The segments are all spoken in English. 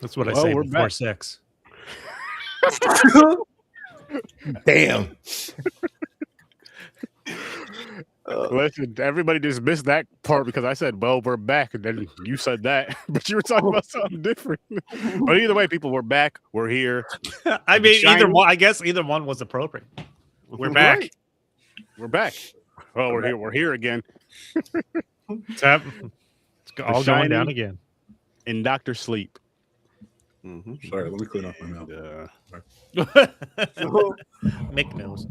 That's what I say we're before back. sex. Damn. Listen, everybody just missed that part because I said, "Well, we're back," and then you said that, but you were talking about something different. But either way, people, we're back. We're here. I mean, either Shiny. one. I guess either one was appropriate. We're back. Right. We're back. Well, we're here. We're here again. It's all going down Shiny. again. In Dr. Sleep. Sorry, let me clean up my mouth. Mick knows.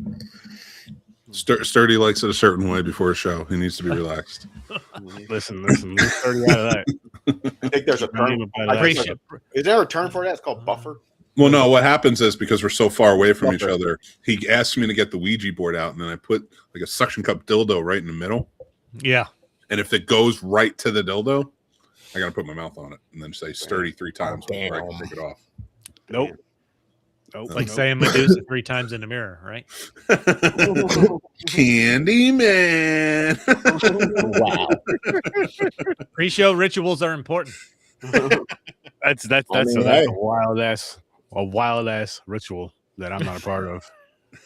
Sturdy likes it a certain way before a show. He needs to be relaxed. Listen. Let's 30 out of that. I think there's a term. Is there a term for that? It's called buffer. Well, no, what happens is because we're so far away from each other, he asked me to get the Ouija board out, and then I put like a suction cup dildo right in the middle. Yeah. And if it goes right to the dildo, I got to put my mouth on it and then say sturdy 3 times before I can take it off. Nope. Like saying Medusa 3 times in the mirror, right? Candyman. Wow. Pre-show rituals are important. That's a wild ass ritual that I'm not a part of.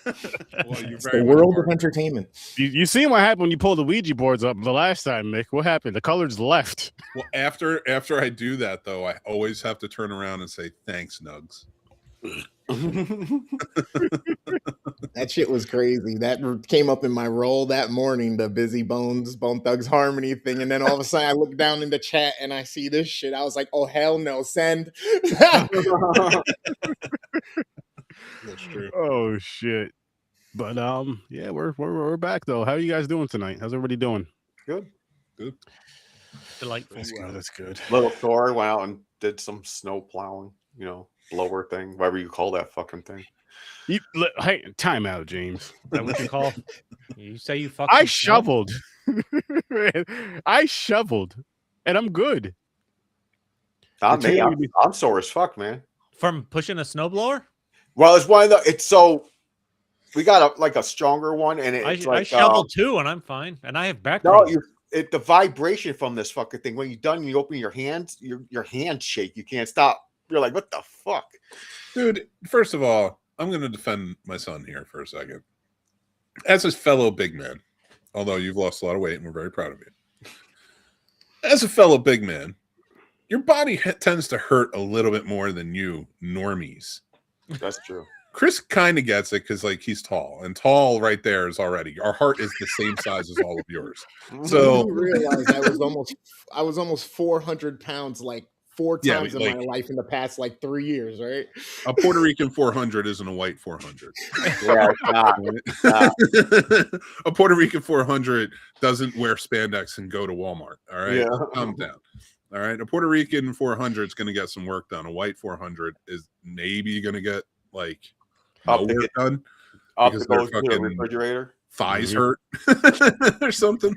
It's the world of entertainment. You seen what happened when you pulled the Ouija boards up the last time, Mick? What happened? The colors left. Well, after I do that, though, I always have to turn around and say, thanks, Nugs. That shit was crazy. That came up in my role that morning, the Busy Bones, Bone Thugs Harmony thing. And then all of a sudden I look down in the chat and I see this shit. I was like, oh, hell no, send. That's true. Oh shit. But yeah, we're back though. How are you guys doing tonight? How's everybody doing? Good. Delightful. That's good. Little Thor went out and did some snow plowing, blower thing, whatever you call that fucking thing. Hey, time out, James. Is that what you call? You say you fucking. I shoveled. I shoveled, and I'm good. Not me. I'm sore as fuck, man. From pushing a snowblower? Well, it's one of the. It's so. We got a stronger one, and it's I shoveled too, and I'm fine, and I have back. No, the vibration from this fucking thing. When you're done, you open your hands. Your hands shake. You can't stop. You're like, what the fuck, dude? First of all, I'm going to defend my son here for a second. As a fellow big man, although you've lost a lot of weight, and we're very proud of you. As a fellow big man, your body tends to hurt a little bit more than you normies. That's true. Chris kind of gets it because, like, he's tall, and tall right there is already. Our heart is the same size as all of yours. So you realize I was almost 400 pounds, like 4 times in my life in the past, like 3 years, right? A Puerto Rican 400 isn't a white 400. Yeah, it's not. A Puerto Rican 400 doesn't wear spandex and go to Walmart. All right, calm down. All right, a Puerto Rican 400 is going to get some work done. A white 400 is maybe going to get like no work done because their fucking refrigerator thighs hurt or something.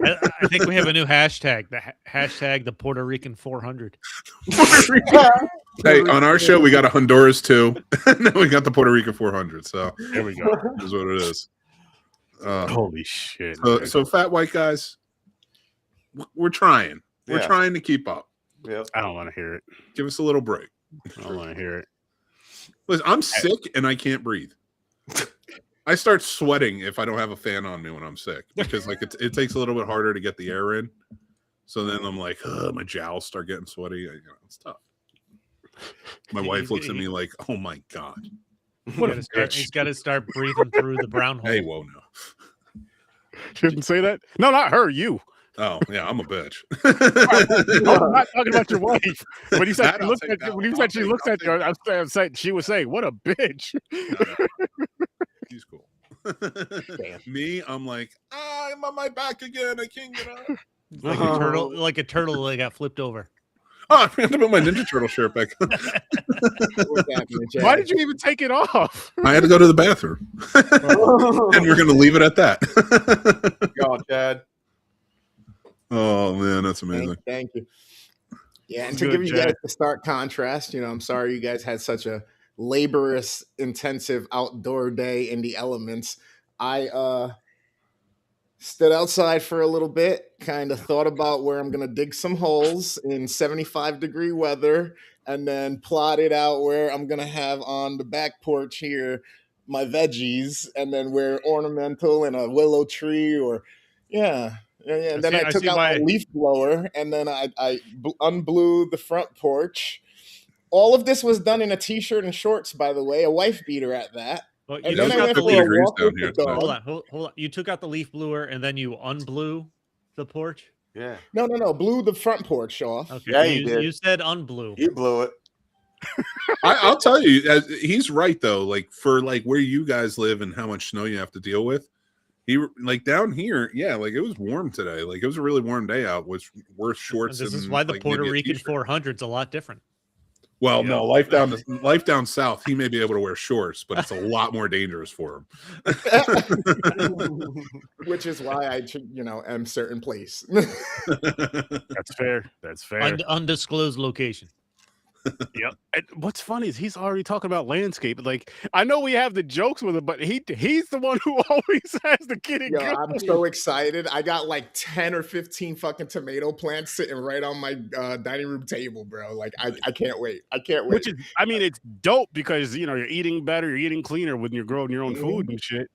I think we have a new hashtag. The hashtag the Puerto Rican 400. Hey, on our show we got a Honduras too. Now we got the Puerto Rican 400. So there we go. Is what it is. Holy shit! So fat white guys, we're trying. We're trying to keep up. Yeah, I don't want to hear it. Give us a little break. I don't want to hear it. Listen, I'm sick and I can't breathe. I start sweating if I don't have a fan on me when I'm sick because like it takes a little bit harder to get the air in. So then I'm like, my jowls start getting sweaty. It's tough. My wife looks at me like, "Oh my god, he's got to start breathing through the brown hole." Hey, whoa, no. Shouldn't say that. No, not her. You. Oh yeah, I'm a bitch. I'm not talking about your wife. When you said she looks at you, I'm saying she was saying, "What a bitch." No. He's cool. Me, I'm like, I'm on my back again. I can't get up. Like a turtle that got flipped over. Oh, I forgot to put my Ninja Turtle shirt back on. Why did you even take it off? I had to go to the bathroom. And we're going to leave it at that. Go on, Chad. Oh, man, that's amazing. Thank you. Yeah, and to give you guys a stark contrast, I'm sorry you guys had such a laborious, intensive outdoor day in the elements. I Stood outside for a little bit, kind of thought about where I'm going to dig some holes in 75-degree weather, and then plotted out where I'm going to have on the back porch here my veggies, and then where ornamental and a willow tree or, yeah. And then I took out my leaf blower, and then I unblew the front porch. All of this was done in a t-shirt and shorts, by the way, a wife beater at that. Well, and then I went for a walk with the dog. Hold on. You took out the leaf blower and then you unblew the porch? Yeah. No. Blew the front porch off. Okay. Yeah, you said unblew. He blew it. I'll tell you, he's right though. Like for like where you guys live and how much snow you have to deal with. He like down here, yeah, like it was warm today. Like it was a really warm day out. Was worth shorts. This is why the Puerto Rican 400's a lot different. Well, no, life down south, he may be able to wear shorts, but it's a lot more dangerous for him. Which is why I, am certain place. That's fair. That's fair. Undisclosed location. Yep. And what's funny is he's already talking about landscape. Like I know we have the jokes with him, but he's the one who always has the kid. I'm so excited. I got like 10 or 15 fucking tomato plants sitting right on my dining room table, bro. Like I can't wait. I can't wait. Which is, I mean, it's dope because you're eating better, you're eating cleaner when you're growing your own food and shit.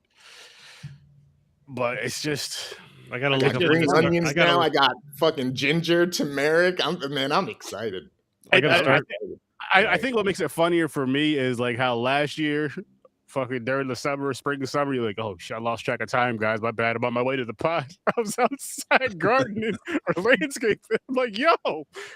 But it's just I got green onions now. I got fucking ginger, turmeric. I'm excited. I think what makes it funnier for me is like how last year, fucking during the summer, spring to summer, you're like, oh shit, I lost track of time, guys. My bad. I'm on my way to the pot. I was outside gardening or landscaping. I'm like, yo,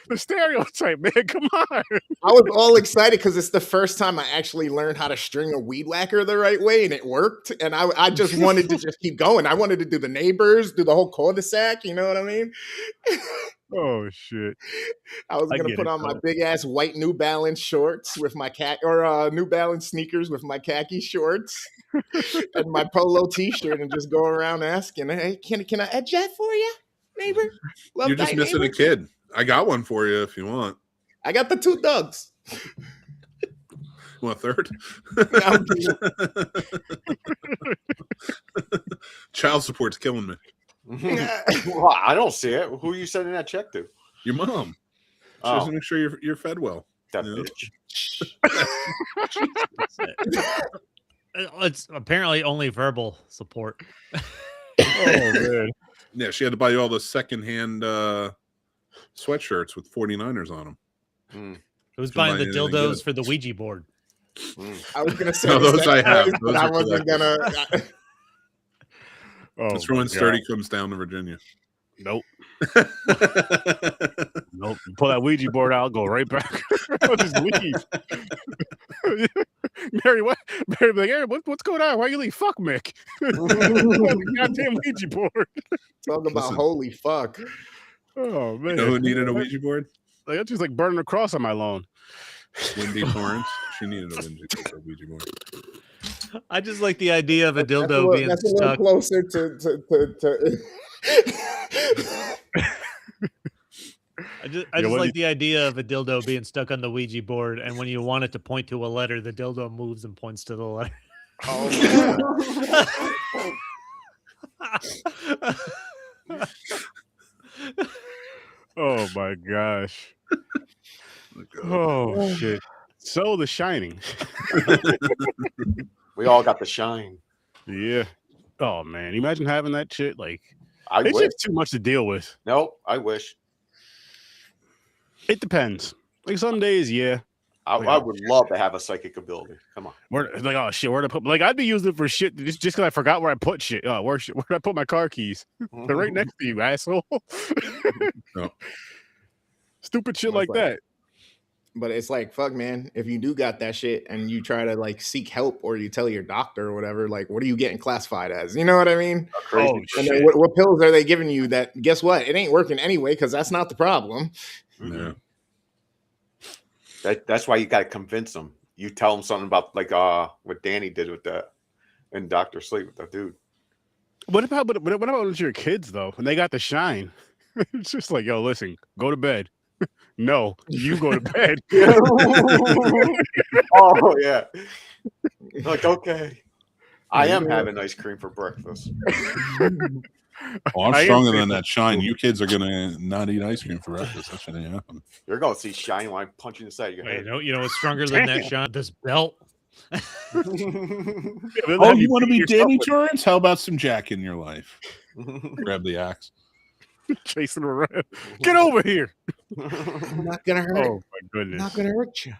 the stereotype, man. Come on. I was all excited because it's the first time I actually learned how to string a weed whacker the right way, and it worked. And I just wanted to just keep going. I wanted to do the neighbors, do the whole cul-de-sac. You know what I mean? Oh shit! I was gonna put on my big ass white New Balance shorts with my New Balance sneakers with my khaki shorts and my polo T-shirt, and just go around asking, "Hey, can I edge that for you, neighbor?" You're just missing a kid. I got one for you if you want. I got the 2 dogs. Want a third? Child support's killing me. Well, I don't see it. Who are you sending that check to? Your mom. She has to make sure you're fed well. That bitch. It's apparently only verbal support. Oh man. Yeah, she had to buy you all the secondhand sweatshirts with 49ers on them. It was buying the dildos for the Ouija board. I was gonna say those I have. But I wasn't gonna. That's when Sturdy comes down to Virginia. Nope. Nope. Pull that Ouija board out, I'll go right back. I'll just leave. Mary, what? Mary, like, hey, what's going on? Why you leave? Fuck Mick. Goddamn Ouija board. Talk about holy fuck. Oh man. You know who needed a Ouija board? Like that's just like burning a cross on my lawn. Wendy Torrance. She needed a Ouija board. I just like the idea of a dildo being that's stuck. a little closer to I just like the idea of a dildo being stuck on the Ouija board, and when you want it to point to a letter, the dildo moves and points to the letter. Oh my gosh. Oh shit. So The Shining. We all got the shine. Yeah. Oh man, imagine having that shit. Like, it's just too much to deal with. Nope, I wish. It depends. Like some days, yeah. I would love to have a psychic ability. Come on. Like, oh shit, where'd I put? Like, I'd be using it for shit just because I forgot where I put shit. Oh, where'd I put my car keys? They're right next to you, asshole. No. Stupid shit like that. But it's like, fuck, man, if you do got that shit and you try to like seek help or you tell your doctor or whatever, like, what are you getting classified as? You know what I mean? Oh, and then what pills are they giving you that, guess what? It ain't working anyway because that's not the problem. Yeah. That's why you got to convince them. You tell them something about like what Danny did with that in Dr. Sleep with that dude. What about with your kids though? When they got the shine, it's just like, yo, listen, go to bed. No, you go to bed. Oh yeah. Like, okay. I am having ice cream for breakfast. Oh, I'm I am stronger saying than that shine. You kids are gonna not eat ice cream for breakfast. That's what happen. You're going to see shine when I punch you in the side of your Wait, head. you know what's stronger than that, Damn. Sean? This belt. Yeah, but they'll Oh, have you want to beat be yourself Danny with Torrance? How about some Jack in your life? Grab the axe. chasing around. Get over here. I'm not gonna hurt. Oh my goodness. Not gonna hurt you.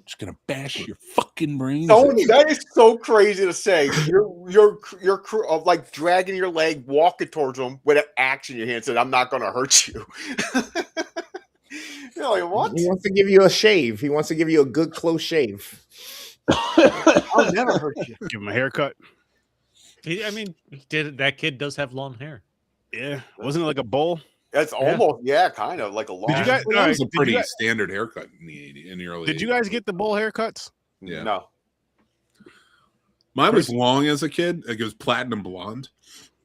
Just gonna bash your fucking brains. Tony, that is so crazy to say. You're like dragging your leg, walking towards him with an axe in your hand, said, "I'm not going to hurt you." You're like, what? He wants to give you a shave. He wants to give you a good close shave. I'll never hurt you. Give him a haircut. I mean, that kid does have long hair. Yeah, wasn't it like a bowl? That's almost kind of like a long. Did you guys? Well, that was a did you pretty guys- standard haircut in the early. Did you 80s. guys get the bowl haircuts? Yeah. No. Mine was long as a kid. Like, it was platinum blonde,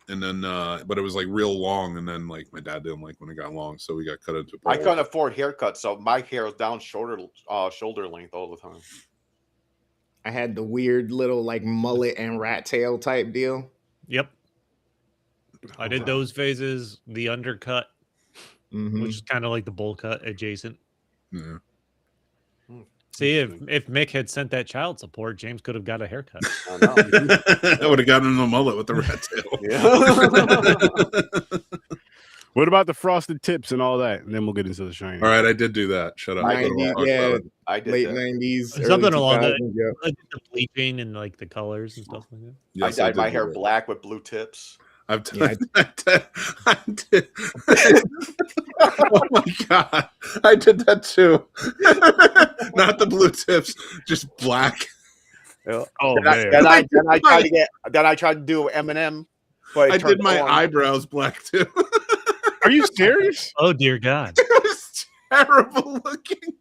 and then but it was like real long. And then like my dad didn't like when it got long, so we got cut into. I couldn't afford haircuts, so my hair was down shoulder length all the time. I had the weird little like mullet and rat tail type deal. Yep. I did those phases, the undercut, Mhm. which is kind of like the bowl cut adjacent. Yeah. See, if Mick had sent that child support, James could have got a haircut. I know. I would have gotten the mullet with the rat tail. What about the frosted tips and all that? And then we'll get into the shiny. All right, I did do that. Shut up. I did that. Talk Yeah. about it. I did Late that. 90s. Something early along that. 2000s, yeah. Like the bleaching and like the colors and stuff like that. Yes, I dyed my did do hair that. black with blue tips. I've Yeah, done. I did. Oh my god, I did that too. Not the blue tips, just black. Oh Then I tried to do Eminem, but it I did turned my orange. eyebrows black too. Are you serious? Oh dear God! It was terrible looking.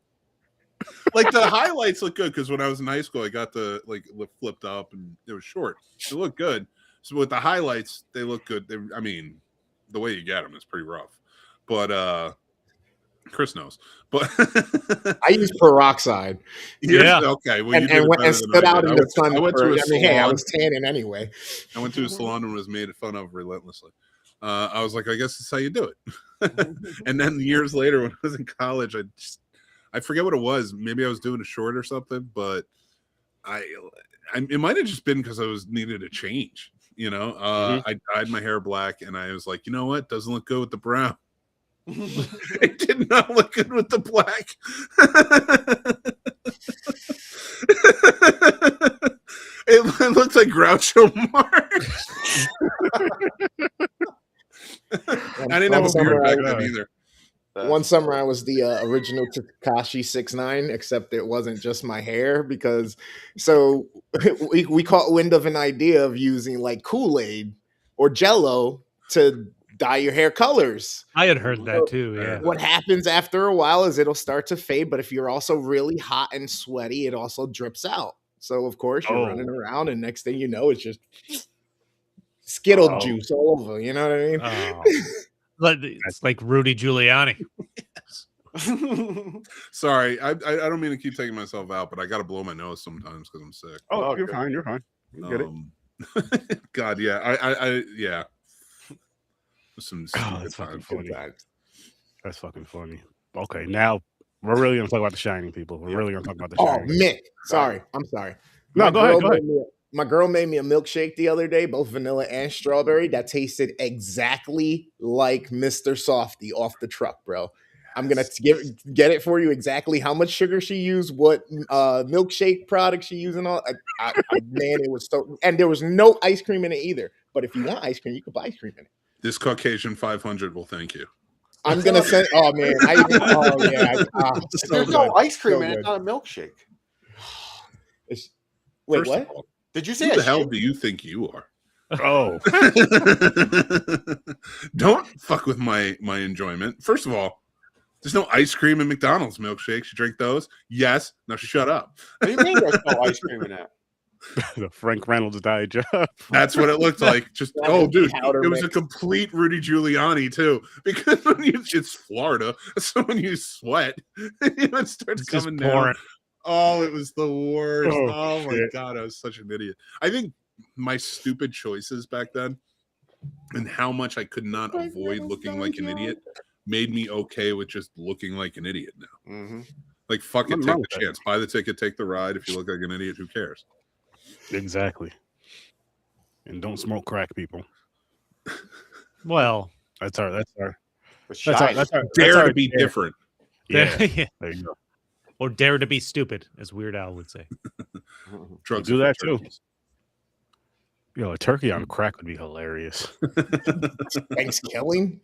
Like the highlights look good because when I was in high school, I got the flipped up and it was short. It looked good. So with the highlights, they look good. I mean, the way you get them is pretty rough. But Chris knows. But I used peroxide Yeah. Okay. Well, and, you did it better and than stood I out did. in I the went- sun. I went to a Hey, I salon. was tanning anyway. I went to a salon and was made fun of relentlessly. I was like, I guess that's how you do it. And then years later, when I was in college, I forget what it was. Maybe I was doing a short or something, but it might have just been because I needed a change. You know, I dyed my hair black, and I was like, you know what? Doesn't look good with the brown. It did not look good with the black. It looks like Groucho Marx. I didn't have a beard back then either. One summer, I was the original Takashi 6ix9ine, except it wasn't just my hair because we caught wind of an idea of using like Kool-Aid or Jello to dye your hair colors. I had heard that too. Yeah. What happens after a while is it'll start to fade, but if you're also really hot and sweaty, it also drips out. So of course you're running around, and next thing you know, it's just Skittle juice all over. You know what I mean? Oh. It's like Rudy Giuliani. Sorry, I don't mean to keep taking myself out, but I got to blow my nose sometimes because I'm sick. Oh, you're fine. You're fine. You get it. God, yeah, I yeah. Some that's fucking times. funny. That's fucking funny. Okay, now we're really gonna talk about the Shining, people. We're really gonna talk about the Oh, Shining. Mick. Sorry. I'm sorry. No, go ahead. My girl made me a milkshake the other day, both vanilla and strawberry, that tasted exactly like Mr. Softy off the truck, bro. I'm gonna get it for you exactly how much sugar she used, what milkshake product she used, and all. Man, it was so, and there was no ice cream in it either. But if you want ice cream, you can buy ice cream in it. This Caucasian 500 will thank you. I'm gonna send. Oh man, There's no ice cream in it. It's not a milkshake. Wait, First what? of all, Did you say who a the hell shake? do you think you are? Oh, Don't fuck with my enjoyment. First of all, there's no ice cream in McDonald's milkshakes. You drink those? Yes. Now shut up. What do you mean there's no ice cream in that? the Frank Reynolds died job. That's what it looked like. Just dude, powder it was a mix. complete Rudy Giuliani too. Because it's Florida, so when you sweat, it starts It's just coming down. pouring. Oh, it was the worst. Oh, Oh my shit. god, I was such an idiot. I think my stupid choices back then and how much I could not avoid looking like an idiot made me okay with just looking like an idiot now. Mm-hmm. Like, fuck it, Nothing take wrong the with that. chance. Buy the ticket, take the ride. If you look like an idiot, who cares? Exactly. And don't smoke crack, people. Well, That's our Dare our to be dare. different. Yeah. yeah. There you go. Or dare to be stupid, as Weird Al would say. Drugs Do are for that too. turkeys. Yo, a turkey on crack would be hilarious. Thanksgiving.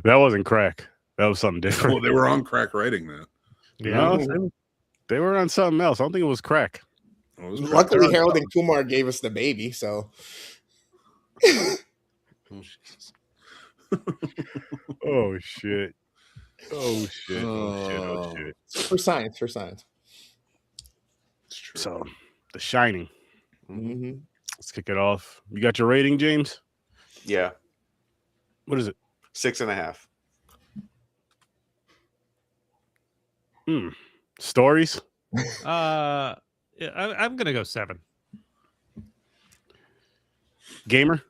That wasn't crack. That was something different. Well, they were on crack writing that. Yeah. No, they were on something else. I don't think it was crack. Oh, it was crack. Luckily, Harold and Kumar gave us the baby, so Oh shit. Oh shit. Oh shit. for science. It's true. So, The Shining. Mm-hmm. Let's kick it off. You got your rating, James? Yeah, What is it? 6.5. Stories? Yeah, I'm gonna go 7. Gamer?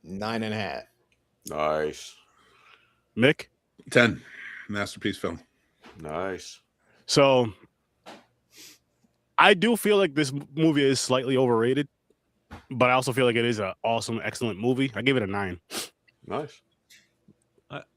9.5. Nice. Mick? 10. Masterpiece film. Nice. So, I do feel like this movie is slightly overrated, but I also feel like it is an awesome, excellent movie. I give it a 9. Nice.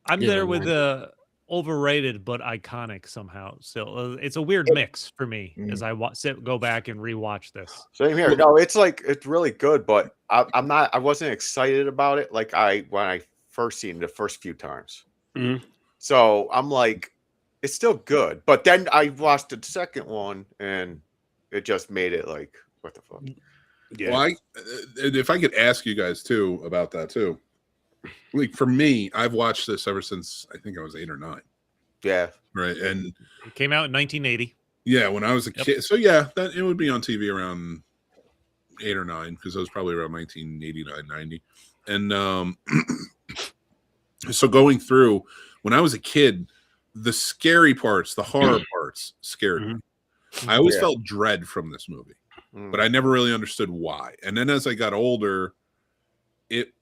I'm Yeah, there with man. the overrated but iconic somehow. Still, it's a weird mix for me as I go back and rewatch this. Same here. No, it's really good, but I wasn't excited about it when I first seen it the first few times. Mhm. So I'm like, it's still good. But then I watched the second one and it just made it like, what the fuck? Yeah. Well, if I could ask you guys too about that too. Like for me, I've watched this ever since I think I was 8 or 9. Yeah. Right. And It came out in 1980. yeah, when I was a kid. So yeah, that it would be on TV around 8 or 9 because I was probably around 1989, 90. And so going through when I was a kid, the scary parts, the horror parts scared me. I always felt dread from this movie, but I never really understood why. And then as I got older, it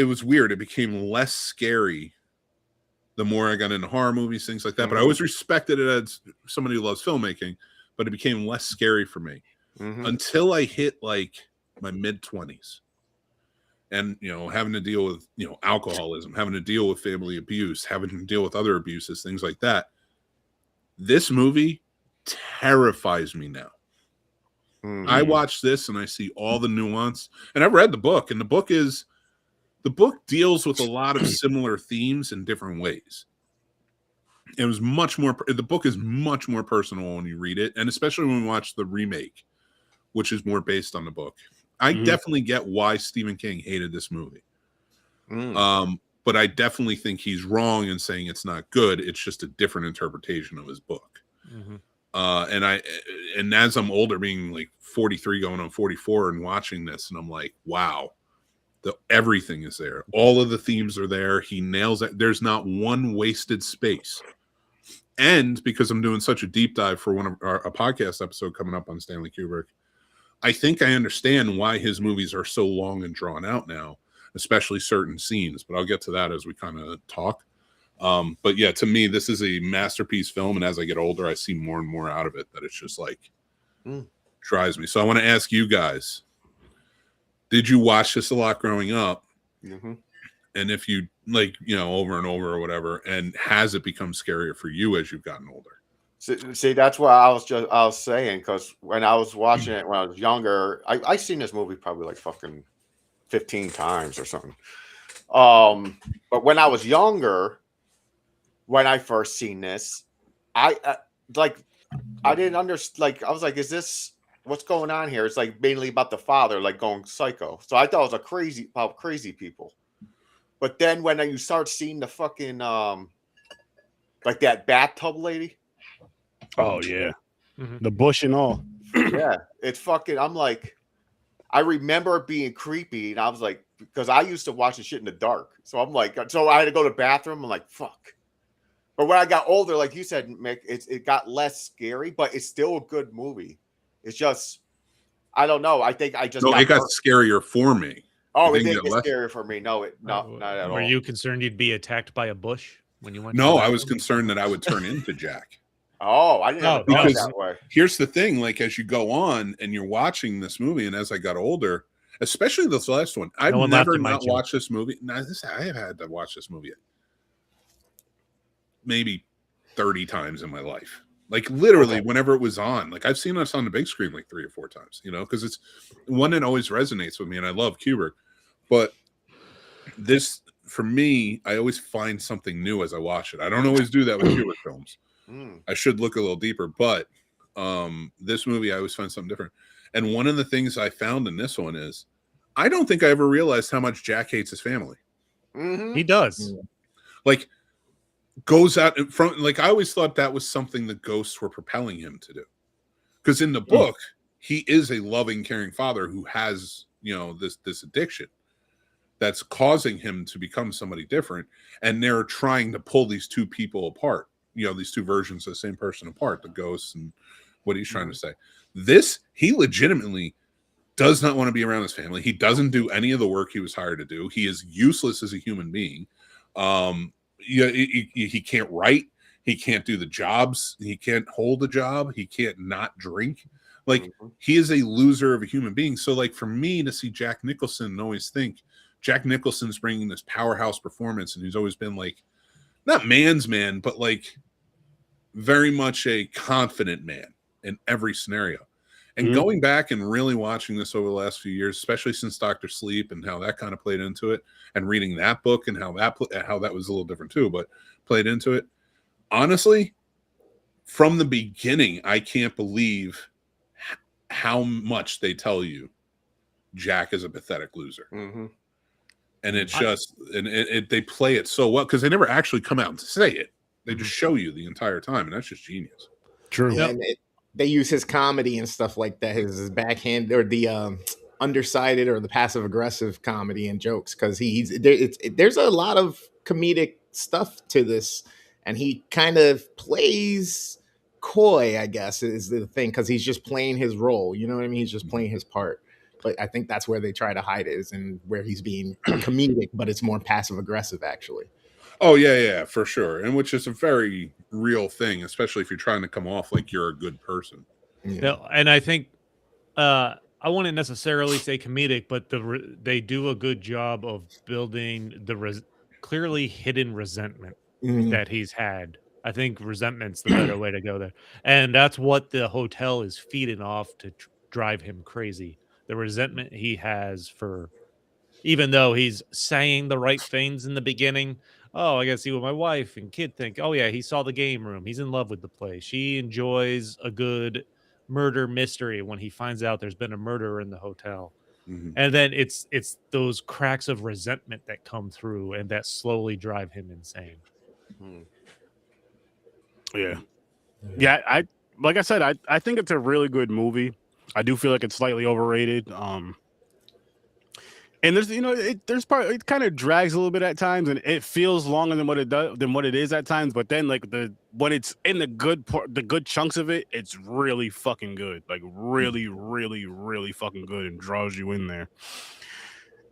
was weird. It became less scary the more I got into horror movies, things like that. But I always respected it as somebody who loves filmmaking, but it became less scary for me until I hit like my mid-20s. And, having to deal with, alcoholism, having to deal with family abuse, having to deal with other abuses, things like that. This movie terrifies me now. I watch this and I see all the nuance. And I've read the book, and the book deals with a lot of similar themes in different ways. It was the book is much more personal when you read it, and especially when we watch the remake, which is more based on the book. I definitely get why Stephen King hated this movie. But I definitely think he's wrong in saying it's not good. It's just a different interpretation of his book. And as I'm older, being like 43 going on 44 and watching this, and I'm like, wow, everything is there. All of the themes are there. He nails it. There's not one wasted space. And because I'm doing such a deep dive for a podcast episode coming up on Stanley Kubrick, I think I understand why his movies are so long and drawn out now, especially certain scenes. But I'll get to that as we kind of talk. But yeah, to me, this is a masterpiece film. And as I get older, I see more and more out of it that it's just like drives me. So I want to ask you guys, did you watch this a lot growing up? And if you over and over or whatever, and has it become scarier for you as you've gotten older? See, that's what I was saying, because when I was watching it when I was younger, I seen this movie probably like fucking 15 times or something. But when I was younger, when I first seen this, I didn't understand. Like, I was like, is this what's going on here? It's like mainly about the father like going psycho. So I thought it was about crazy people. But then when you start seeing the fucking like that bathtub lady. Oh yeah. The bush and all. Yeah, it's fucking. I'm like, I remember it being creepy, and I was like, because I used to watch the shit in the dark. So I'm like, so I had to go to the bathroom. I'm like, fuck. But when I got older, like you said, Mick, it got less scary, but it's still a good movie. It's just, I don't know. I think I just it got scarier for me. Oh, I it think didn't that get left. scary for me. No, not at Were all. you concerned you'd be attacked by a bush when you went? No, to I the was bathroom? concerned that I would turn into Jack. Oh, I never No, thought no. Because that way. here's the thing, like as you go on and you're watching this movie, and as I got older, especially this last one, I've No one laughed never at my not joke. watched this movie. I have had to watch this movie maybe 30 times in my life. Like literally, whenever it was on, like I've seen us on the big screen like 3 or 4 times, you know, because it's one that always resonates with me, and I love Kubrick. But this, for me, I always find something new as I watch it. I don't always do that with Kubrick films. I should look a little deeper, but this movie, I always find something different. And one of the things I found in this one is, I don't think I ever realized how much Jack hates his family. He does. Like, goes out in front. Like, I always thought that was something the ghosts were propelling him to do. Because in the book, he is a loving, caring father who has, you know, this addiction that's causing him to become somebody different. And they're trying to pull these two people apart. You know, these two versions of the same person apart, the ghosts and what he's trying to say. This, he legitimately does not want to be around his family. He doesn't do any of the work he was hired to do. He is useless as a human being. He can't write. He can't do the jobs. He can't hold a job. He can't not drink. Like, he is a loser of a human being. So, like, for me to see Jack Nicholson and always think Jack Nicholson's bringing this powerhouse performance, and he's always been like, not man's man, but like very much a confident man in every scenario. And going back and really watching this over the last few years, especially since Dr. Sleep and how that kind of played into it, and reading that book and how that was a little different too, but played into it. Honestly, from the beginning, I can't believe how much they tell you Jack is a pathetic loser. And it's just, they play it so well because they never actually come out and say it. They just show you the entire time, and that's just genius. True. Yeah, and they use his comedy and stuff like that, his backhand or the undersided or the passive aggressive comedy and jokes, because there's a lot of comedic stuff to this, and he kind of plays coy, I guess, is the thing, because he's just playing his role. You know what I mean? He's just playing his part. But I think that's where they try to hide it, is in where he's being comedic, but it's more passive aggressive, actually. Oh, yeah, for sure. And which is a very real thing, especially if you're trying to come off like you're a good person. No, and I think I wouldn't necessarily say comedic, but they do a good job of building the clearly hidden resentment that he's had. I think resentment's the better way to go there. And that's what the hotel is feeding off to drive him crazy. The resentment he has for, even though he's saying the right things in the beginning. Oh, I got to see what my wife and kid think. Oh, yeah, he saw the game room. He's in love with the place. She enjoys a good murder mystery when he finds out there's been a murderer in the hotel. And then it's those cracks of resentment that come through and that slowly drive him insane. Yeah. I like I said, I think it's a really good movie. I do feel like it's slightly overrated. And there's, you know, it kind of drags a little bit at times, and it feels longer than what it is at times. But then, like, when it's in the good chunks of it, it's really fucking good. Like, really, really, really fucking good, and draws you in there.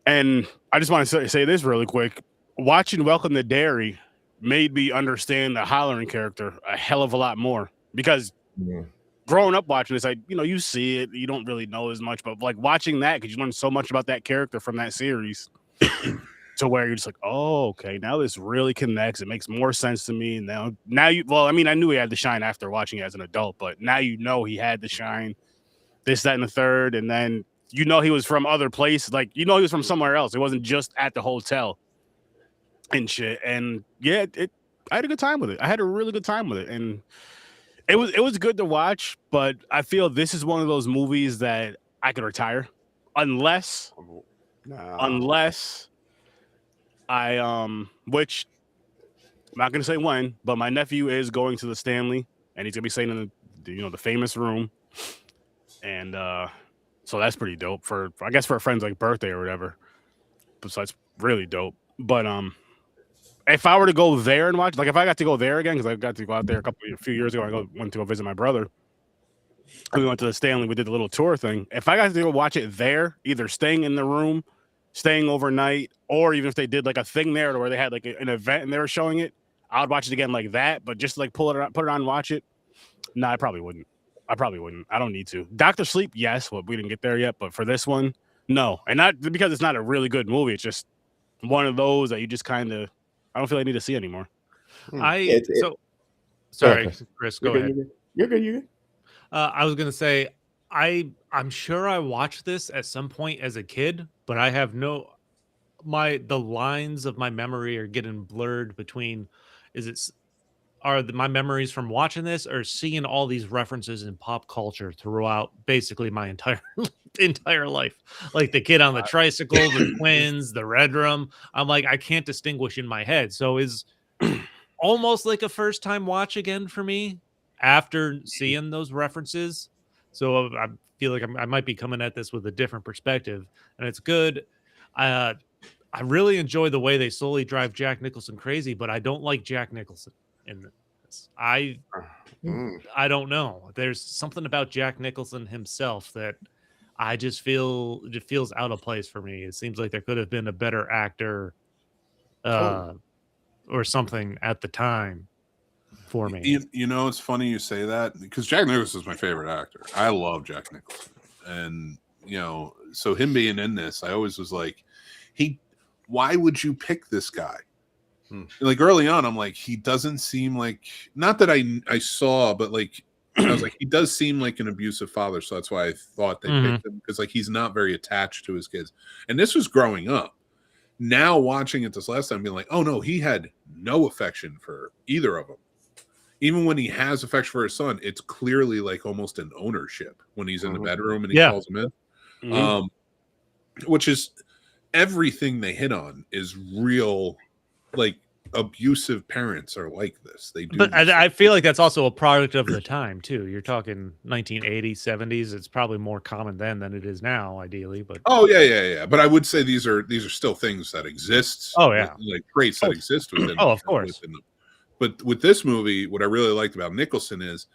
And I just want to say this really quick: watching Welcome to Derry made me understand the Halloran character a hell of a lot more, because growing up watching this, you see it, you don't really know as much, but like watching that, because you learn so much about that character from that series, to where you're just like, oh, okay, now this really connects. It makes more sense to me now. I knew he had the shine after watching it as an adult, but now he had the shine, this, that, and the third, and then he was from other places, like he was from somewhere else. It wasn't just at the hotel and shit. And yeah, I had a good time with it. I had a really good time with it, and it was good to watch, but I feel this is one of those movies that I could retire unless I which I'm not gonna say when, but my nephew is going to the Stanley, and he's gonna be staying in the famous room, and so that's pretty dope for a friend's like birthday or whatever. So that's really dope. But if I were to go there and watch, like if I got to go there again, because I got to go out there a few years ago, I went to go visit my brother. And we went to the Stanley. We did the little tour thing. If I got to go watch it there, either staying in the room staying overnight, or even if they did like a thing there where they had like an event and they were showing it, I would watch it again like that. But just like put it on and watch it, no, I probably wouldn't. I don't need to. Doctor Sleep, yes, but we didn't get there yet. But for this one, no, and not because it's not a really good movie. It's just one of those that you just kind of, I don't feel I need to see anymore. Sorry, Chris, go You're ahead. good. You're good. I was gonna say I'm sure I watched this at some point as a kid, but I have the lines of my memory are getting blurred between my memories from watching this or seeing all these references in pop culture throughout basically my entire life, like the kid on the tricycle, the twins, the red room. I'm like, I can't distinguish in my head, so is almost like a first time watch again for me after seeing those references. So I feel like I might be coming at this with a different perspective, and it's good. I really enjoy the way they slowly drive Jack Nicholson crazy, but I don't like Jack Nicholson in this. I don't know. There's something about Jack Nicholson himself that I just feel it feels out of place for me. It seems like there could have been a better actor or something at the time for me. You know, it's funny you say that because Jack Nicholson is my favorite actor. I love Jack Nicholson, and you know, so him being in this, I always was like, why would you pick this guy? Like early on, I'm like, he doesn't seem like, not that I saw, but like I was like, he does seem like an abusive father, so that's why I thought they picked him, because like he's not very attached to his kids, and this was growing up. Now watching it this last time, being like, oh no, he had no affection for either of them. Even when he has affection for his son, it's clearly like almost an ownership when he's in the bedroom and he calls him in. Which is everything they hit on is real, like abusive parents are like this. They do. But I feel like that's also a product of the time too. You're talking 1980s, 70s. It's probably more common then than it is now, ideally. But yeah. But I would say these are still things that exist. Oh yeah, like traits that exist within. Of course. Within them. But with this movie, what I really liked about Nicholson is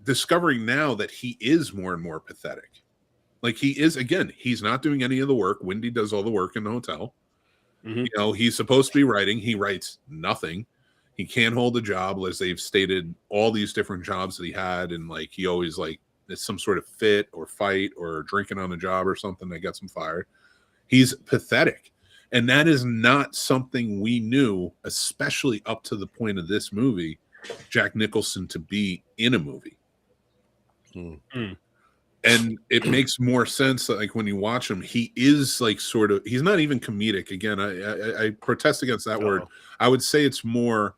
discovering now that he is more and more pathetic. Like he is, again, he's not doing any of the work. Wendy does all the work in the hotel. You know, he's supposed to be writing. He writes nothing. He can't hold a job, as they've stated all these different jobs that he had. And like, he always like, it's some sort of fit or fight or drinking on the job or something that gets him fired. He's pathetic. And that is not something we knew, especially up to the point of this movie, Jack Nicholson to be in a movie. And it makes more sense that like when you watch him, he is like sort of, he's not even comedic. Again, I protest against that word. I would say it's more,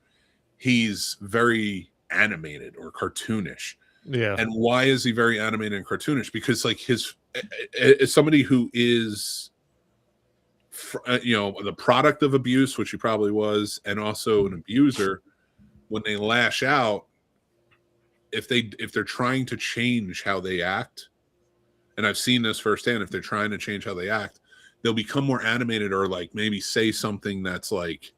he's very animated or cartoonish. Yeah. And why is he very animated and cartoonish? Because like as somebody who is, you know, the product of abuse, which he probably was, and also an abuser, when they lash out, if they're trying to change how they act, and I've seen this firsthand, if they're trying to change how they act, they'll become more animated or like maybe say something that's like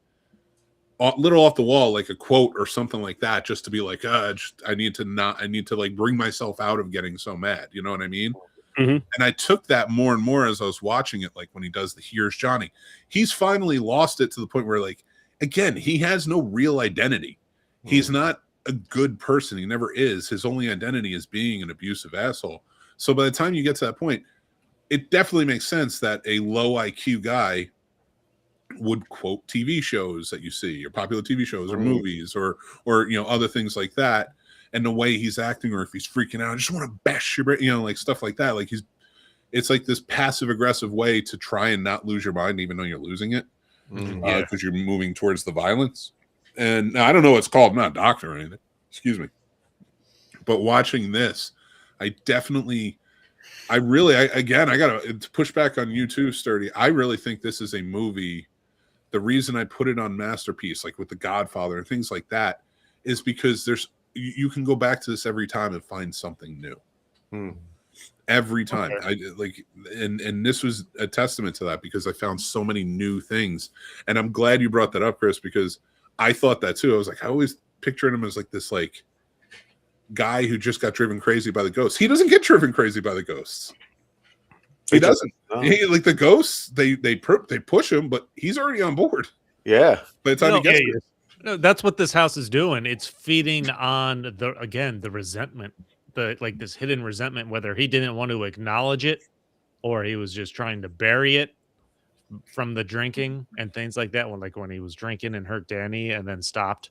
a little off the wall, like a quote or something like that, just to be like, I need to like bring myself out of getting so mad. You know what I mean? And I took that more and more as I was watching it. Like when he does the "Here's Johnny," he's finally lost it to the point where, like, again, he has no real identity. He's not a good person. He never is. His only identity is being an abusive asshole. So by the time you get to that point, it definitely makes sense that a low IQ guy would quote TV shows that you see, or popular TV shows, or movies, or you know, other things like that. And the way he's acting, or if he's freaking out, I just want to bash your brain, you know, like stuff like that. Like it's like this passive aggressive way to try and not lose your mind, even though you're losing it, because you're moving towards the violence. And now, I don't know what it's called. I'm not a doctor or anything. Excuse me. But watching this, I got to push back on you too, Sturdy. I really think this is a movie. The reason I put it on Masterpiece, like with The Godfather and things like that, is because you can go back to this every time and find something new. Every time. And this was a testament to that, because I found so many new things. And I'm glad you brought that up, Chris, because I thought that too. I was like, I always pictured him as like this like guy who just got driven crazy by the ghosts. He doesn't get driven crazy by the ghosts. He doesn't. Like the ghosts, they push him, but he's already on board. Yeah. By the time he gets there. No, that's what this house is doing. It's feeding on the resentment, this hidden resentment, whether he didn't want to acknowledge it or he was just trying to bury it from the drinking and things like that. When he was drinking and hurt Danny and then stopped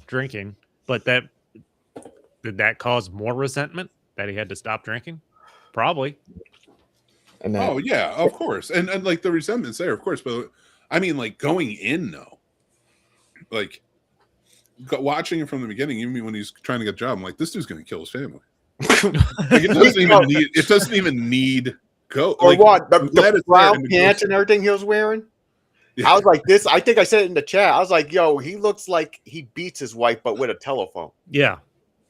drinking, but did that cause more resentment that he had to stop drinking? Probably. And oh yeah, of course, and like the resentment's there, of course, but I mean, like going in though. Like watching it from the beginning, even when he's trying to get a job, I'm like, this dude's gonna kill his family. Like, it doesn't even need go. Or like, what? The brown pants and everything he was wearing. Yeah. I was like, this. I think I said it in the chat. I was like, yo, he looks like he beats his wife, but with a telephone. Yeah,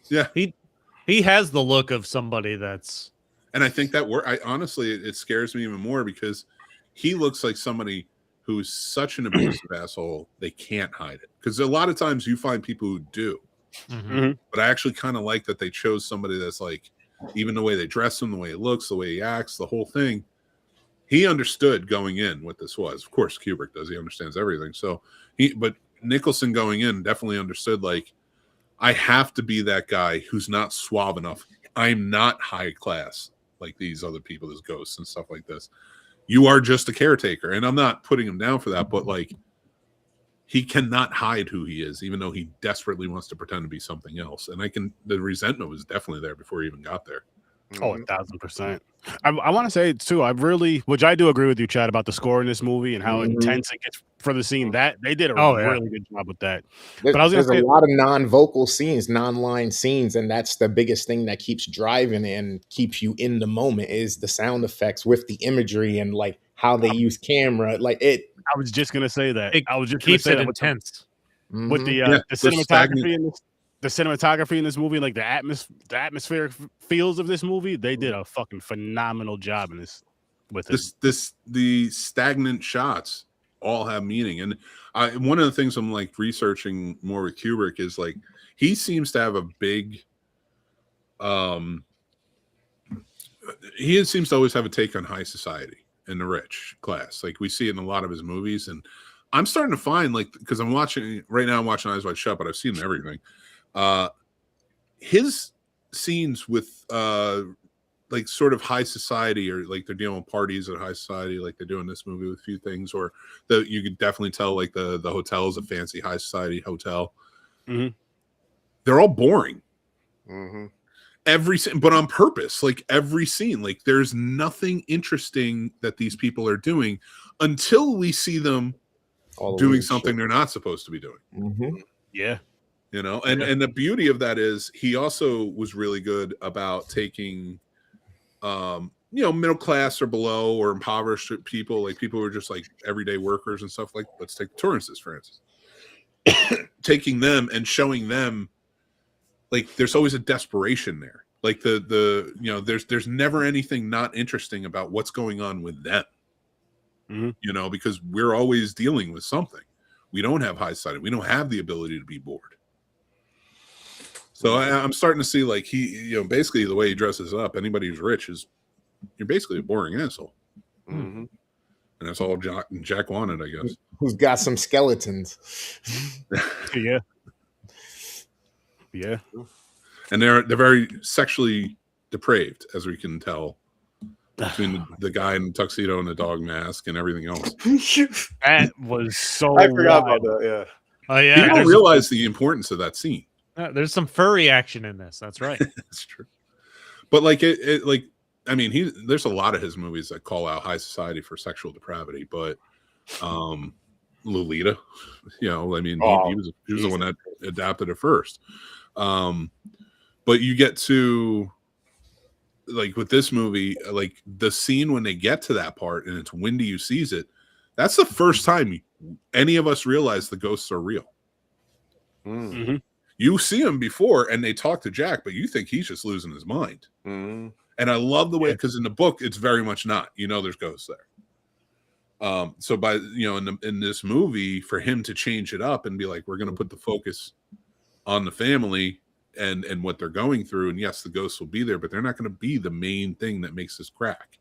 yeah. He has the look of somebody that's. And I think that honestly, it scares me even more because he looks like somebody who's such an abusive asshole, they can't hide it. Because a lot of times you find people who do. Mm-hmm. But I actually kind of like that they chose somebody that's like, even the way they dress him, the way he looks, the way he acts, the whole thing. He understood going in what this was. Of course, Kubrick does. He understands everything. But Nicholson going in definitely understood, like, I have to be that guy who's not suave enough. I'm not high class like these other people, as ghosts and stuff like this. You are just a caretaker, and I'm not putting him down for that, but like he cannot hide who he is, even though he desperately wants to pretend to be something else. And the resentment was definitely there before he even got there. Oh, 1,000%. I want to say too, which I do agree with you, Chad, about the score in this movie and how intense it gets for the scene. That they did a really good job with that. But I was gonna say a lot of non-vocal scenes, non-line scenes, and that's the biggest thing that keeps driving and keeps you in the moment is the sound effects with the imagery and like how they use camera. Like it. I was just gonna say that. I was just keeps it intense with the cinematography in this. The cinematography in this movie, like the atmospheric feels of this movie, they did a fucking phenomenal job in this. The stagnant shots all have meaning, and one of the things I'm like researching more with Kubrick is like he seems to have a big, he seems to always have a take on high society and the rich class. Like we see it in a lot of his movies, and I'm starting to find like because I'm watching right now, I'm watching Eyes Wide Shut, but I've seen everything. His scenes with like sort of high society, or like they're dealing with parties at high society, like they do in this movie with a few things, or you could definitely tell like the hotel is a fancy high society hotel. Mm-hmm. They're all boring. Mm-hmm. Every scene, but on purpose. Like every scene, like there's nothing interesting that these people are doing until we see them doing something they're not supposed to be doing. Mm-hmm. Yeah. You know, and the beauty of that is he also was really good about taking, middle class or below or impoverished people, like people who are just like everyday workers and stuff. Like, let's take the tourists, for instance, taking them and showing them, like, there's always a desperation there. Like there's never anything not interesting about what's going on with them. Mm-hmm. Because we're always dealing with something. We don't have high society. We don't have the ability to be bored. So I'm starting to see like he, basically the way he dresses up, anybody who's rich you're basically a boring asshole. Mm-hmm. And that's all Jack wanted, I guess. Who's got some skeletons. Yeah. And they're very sexually depraved, as we can tell, between the guy in the tuxedo and the dog mask and everything else. That was so I forgot about that, yeah. Oh yeah. People don't realize the importance of that scene. There's some furry action in this. That's right. That's true. But like there's a lot of his movies that call out high society for sexual depravity, but Lolita, he was the one that adapted it first. But you get to like with this movie, like the scene when they get to that part and it's Windy who sees it, that's the first time any of us realize the ghosts are real. Mm-hmm. You see him before and they talk to Jack, but you think he's just losing his mind. Mm-hmm. And I love the way, because in the book, it's very much not. There's ghosts there. So by, in this movie, for him to change it up and be like, we're going to put the focus on the family and what they're going through. And yes, the ghosts will be there, but they're not going to be the main thing that makes this crack.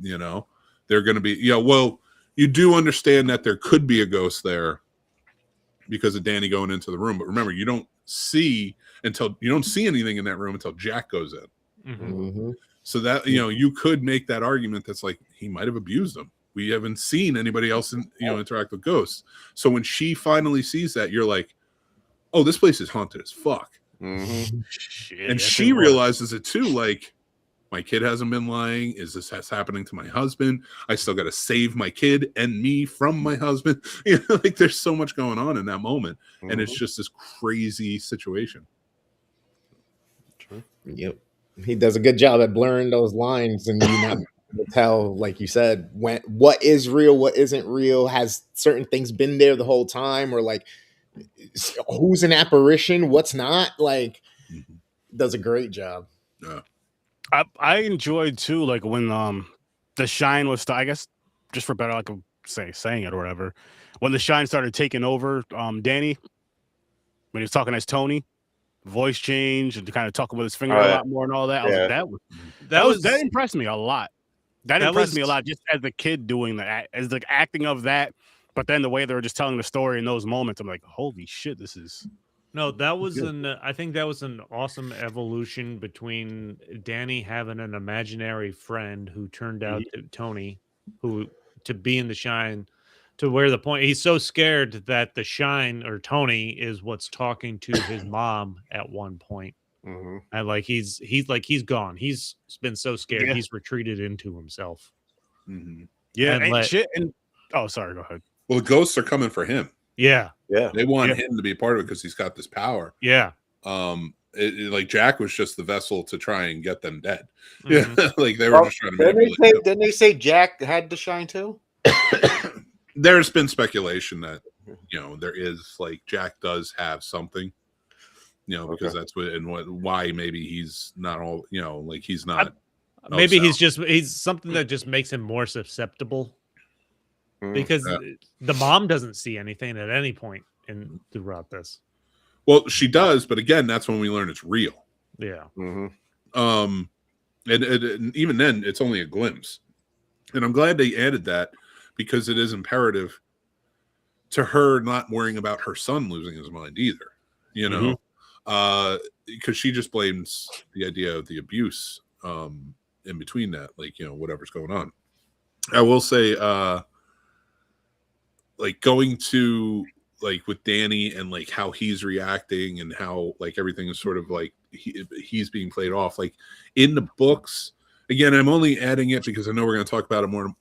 You know, they're going to be, well, you do understand that there could be a ghost there because of Danny going into the room. But remember, you don't see anything in that room until Jack goes in. Mm-hmm. So that, you could make that argument that's like, he might have abused him. We haven't seen anybody else interact with ghosts. So when she finally sees that, you're like, oh, this place is haunted as fuck. Shit, and she realizes it too, like, my kid hasn't been lying. Is this happening to my husband? I still got to save my kid and me from my husband. Like there's so much going on in that moment. And it's just this crazy situation. True. Yep. He does a good job at blurring those lines, and you not tell, like you said, what is real, what isn't real. Has certain things been there the whole time, or like who's an apparition, what's not? Like, does a great job. Yeah. I enjoyed too, like when the shine was, I guess, just for better, like saying it or whatever, when the shine started taking over Danny, when he was talking as Tony, voice change and kind of talking with his finger a lot more and all that. I was like, that impressed me a lot. That impressed me a lot, just as a kid doing that, as the acting of that. But then the way they were just telling the story in those moments, I'm like, holy shit, this is. No, that was I think that was an awesome evolution between Danny having an imaginary friend who turned out to Tony, to be in the shine, to where the point he's so scared that the shine or Tony is what's talking to his mom at one point. And like he's gone. He's been so scared he's retreated into himself. Yeah, and shit. And oh, sorry, go ahead. Well, the ghosts are coming for him. Yeah. They want him to be a part of it because he's got this power. Yeah. Like Jack was just the vessel to try and get them dead. Yeah. Like they were just trying to didn't they say Jack had the shine too? There's been speculation that there is, like, Jack does have something, because that's why maybe he's not all, like he's not. Maybe he's something that just makes him more susceptible. Because the mom doesn't see anything at any point throughout this. Well, she does, but again, that's when we learn it's real. Yeah. And even then, it's only a glimpse. And I'm glad they added that because it is imperative to her not worrying about her son losing his mind either. Because she just blames the idea of the abuse in between that, like, whatever's going on. I will say, like going to like with Danny and like how he's reacting and how like everything is sort of like he's being played off. Like in the books, again, I'm only adding it because I know we're going to talk about it more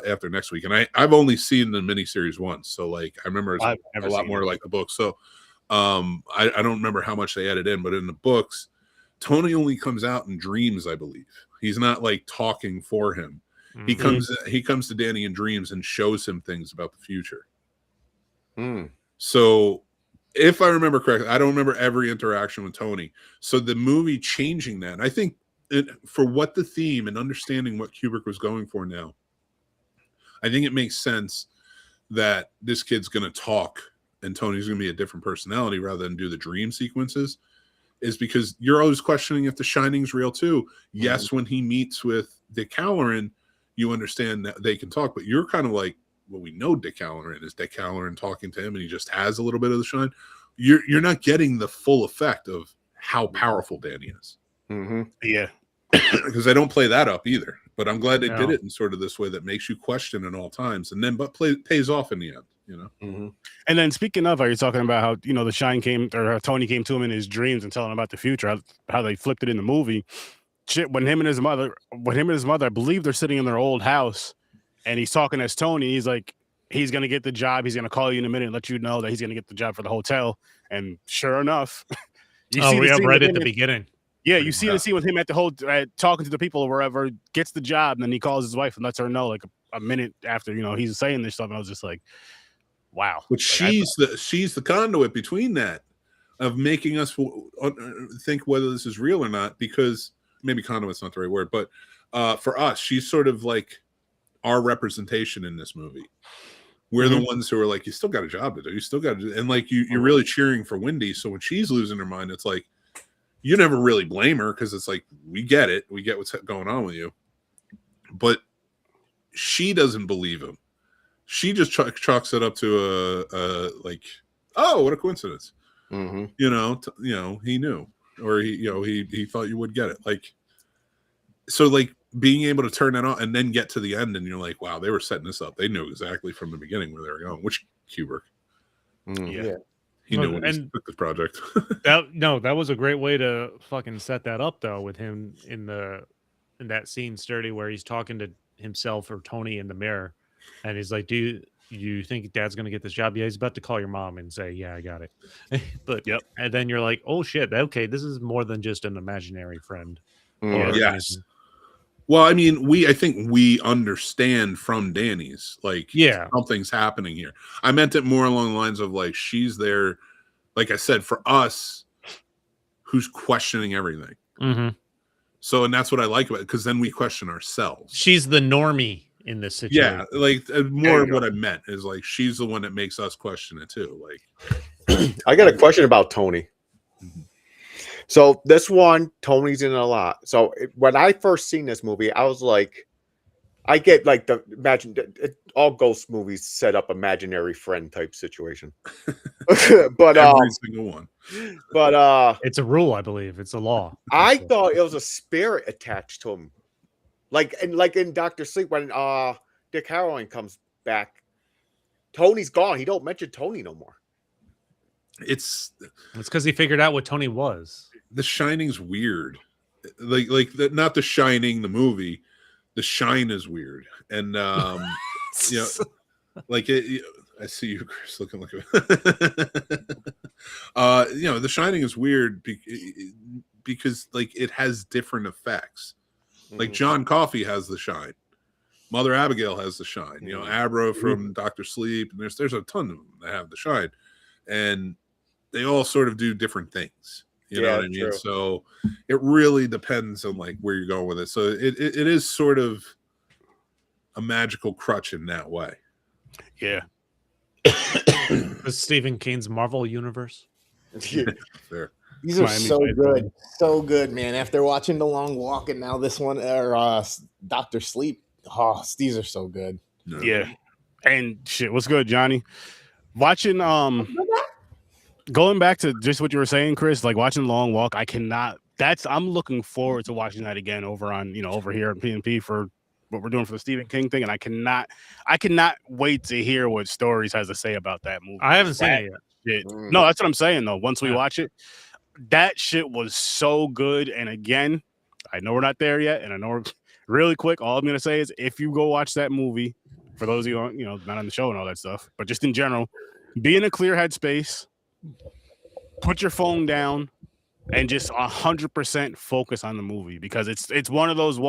after next week. And I've only seen the miniseries once, so like I remember it's a lot more like the book. So I don't remember how much they added in, but in the books, Tony only comes out in dreams, I believe. He's not like talking for him. He comes to Danny in dreams and shows him things about the future. So if I remember correctly, I don't remember every interaction with Tony. So the movie changing that, and I think for what the theme and understanding what Kubrick was going for now, I think it makes sense that this kid's going to talk and Tony's going to be a different personality rather than do the dream sequences, is because you're always questioning if the Shining's real too. Yes, when he meets with Dick Halloran, you understand that they can talk, but you're kind of like, well, we know Dick Halloran is Dick Halloran talking to him, and he just has a little bit of the shine. You're not getting the full effect of how powerful Danny is. Yeah, because they don't play that up either. But I'm glad they did it in sort of this way that makes you question at all times, and then pays off in the end. And then speaking of, are you talking about how the shine came, or how Tony came to him in his dreams and telling him about the future? How they flipped it in the movie. Shit, when him and his mother, I believe they're sitting in their old house, and he's talking as Tony. He's like, he's gonna get the job. He's gonna call you in a minute and let you know that he's gonna get the job for the hotel. And sure enough, we have right at the beginning. Yeah, you see the scene with him at the whole talking to the people or wherever, gets the job, and then he calls his wife and lets her know like a minute after he's saying this stuff. And I was just like, wow. But she's the conduit between that of making us think whether this is real or not, because maybe conduit's not the right word, but for us, she's sort of like our representation in this movie. We're the ones who are like, you still got a job to do. You still got to do, and like you're really cheering for Wendy. So when she's losing her mind, it's like you never really blame her because it's like we get it. We get what's going on with you. but she doesn't believe him. She just chalks it up to a like, oh, what a coincidence. Mm-hmm. He knew, or he thought you would get it. Like, so like being able to turn that on and then get to the end, and you're like, wow, they were setting this up. They knew exactly from the beginning where they were going. Which Kubrick, Yeah. he knew when he And took this project. that was a great way to fucking set that up though, with him in that scene, Sturdy, where he's talking to himself or Tony in the mirror, and he's like, "Do you think Dad's gonna get this job?" Yeah, he's about to call your mom and say, "Yeah, I got it." But Yep. and then you're like, "Oh shit, okay, this is more than just an imaginary friend." Mm. Or Yes. anything. Well, I mean, I think we understand from Danny's, like, Yeah. something's happening here. I meant it more along the lines of like, she's there, like I said, for us, who's questioning everything. Mm-hmm. So, and that's what I like about it, because then we question ourselves. She's the normie in this situation. Yeah, like more of what I meant is like, she's the one that makes us question it too. Like, I got a question about Tony. So this one, Tony's in a lot. So when I first seen this movie, I was like, I get like all ghost movies set up imaginary friend type situation. But every single one. But It's a rule, I believe. It's a law. I thought it was a spirit attached to him. Like in Dr. Sleep, when Dick Harrowing comes back, Tony's gone. He don't mention Tony no more. It's because he figured out what Tony was. The Shining's weird. Like not The Shining, the movie. The Shine is weird. And like it, I see you, Chris, looking like The Shining is weird because like it has different effects. Like John Coffey has the shine. Mother Abigail has the shine. Abra from Dr. Sleep, and there's a ton of them that have the shine, and they all sort of do different things. You know what I mean? True. So it really depends on like where you're going with it. So it is sort of a magical crutch in that way. Yeah. The Stephen King's Marvel universe. Fair. These are Miami so Vice, good. So good, man. After watching The Long Walk and now this one, or Dr. Sleep, these are so good. No. Yeah. And shit, what's good, Johnny? Watching going back to just what you were saying, Chris, like watching Long Walk, I'm looking forward to watching that again over here at PNP for what we're doing for the Stephen King thing, and I cannot wait to hear what Stories has to say about that movie. I haven't seen it yet. No, that's what I'm saying though. Once we watch it, that shit was so good. And again, I know we're not there yet, and I know really quick, all I'm gonna say is if you go watch that movie, for those of you not on the show and all that stuff, but just in general, be in a clear headspace, put your phone down, and just 100% focus on the movie, because it's one of those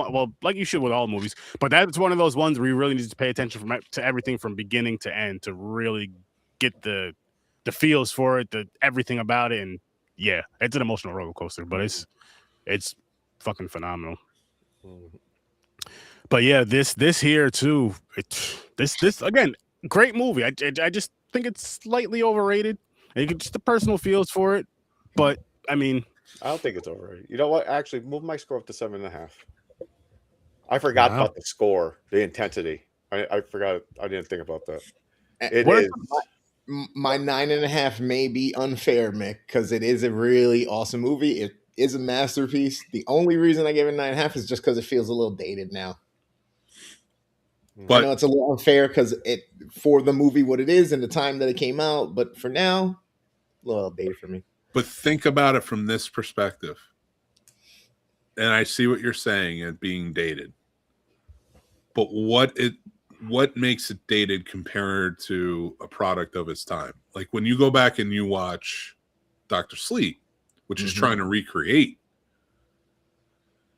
like you should with all movies, but that's one of those ones where you really need to pay attention to everything from beginning to end to really get the feels for it, everything about it. And yeah, it's an emotional roller coaster, but it's fucking phenomenal. But yeah, this here too, this again, great movie. I just think it's slightly overrated. And you get just the personal feels for it, but I mean, I don't think it's overrated. You know what? Actually, move my score up to 7.5. I forgot about the score, the intensity. I forgot. I didn't think about that. It is. My 9.5 may be unfair, Mick, because it is a really awesome movie. It is a masterpiece. The only reason I gave it 9.5 is just because it feels a little dated now. But I know it's a little unfair because for the movie what it is and the time that it came out, but for now, a little dated for me. But think about it from this perspective. And I see what you're saying as being dated. But what makes it dated compared to a product of its time? Like when you go back and you watch Dr. Sleep, which is trying to recreate,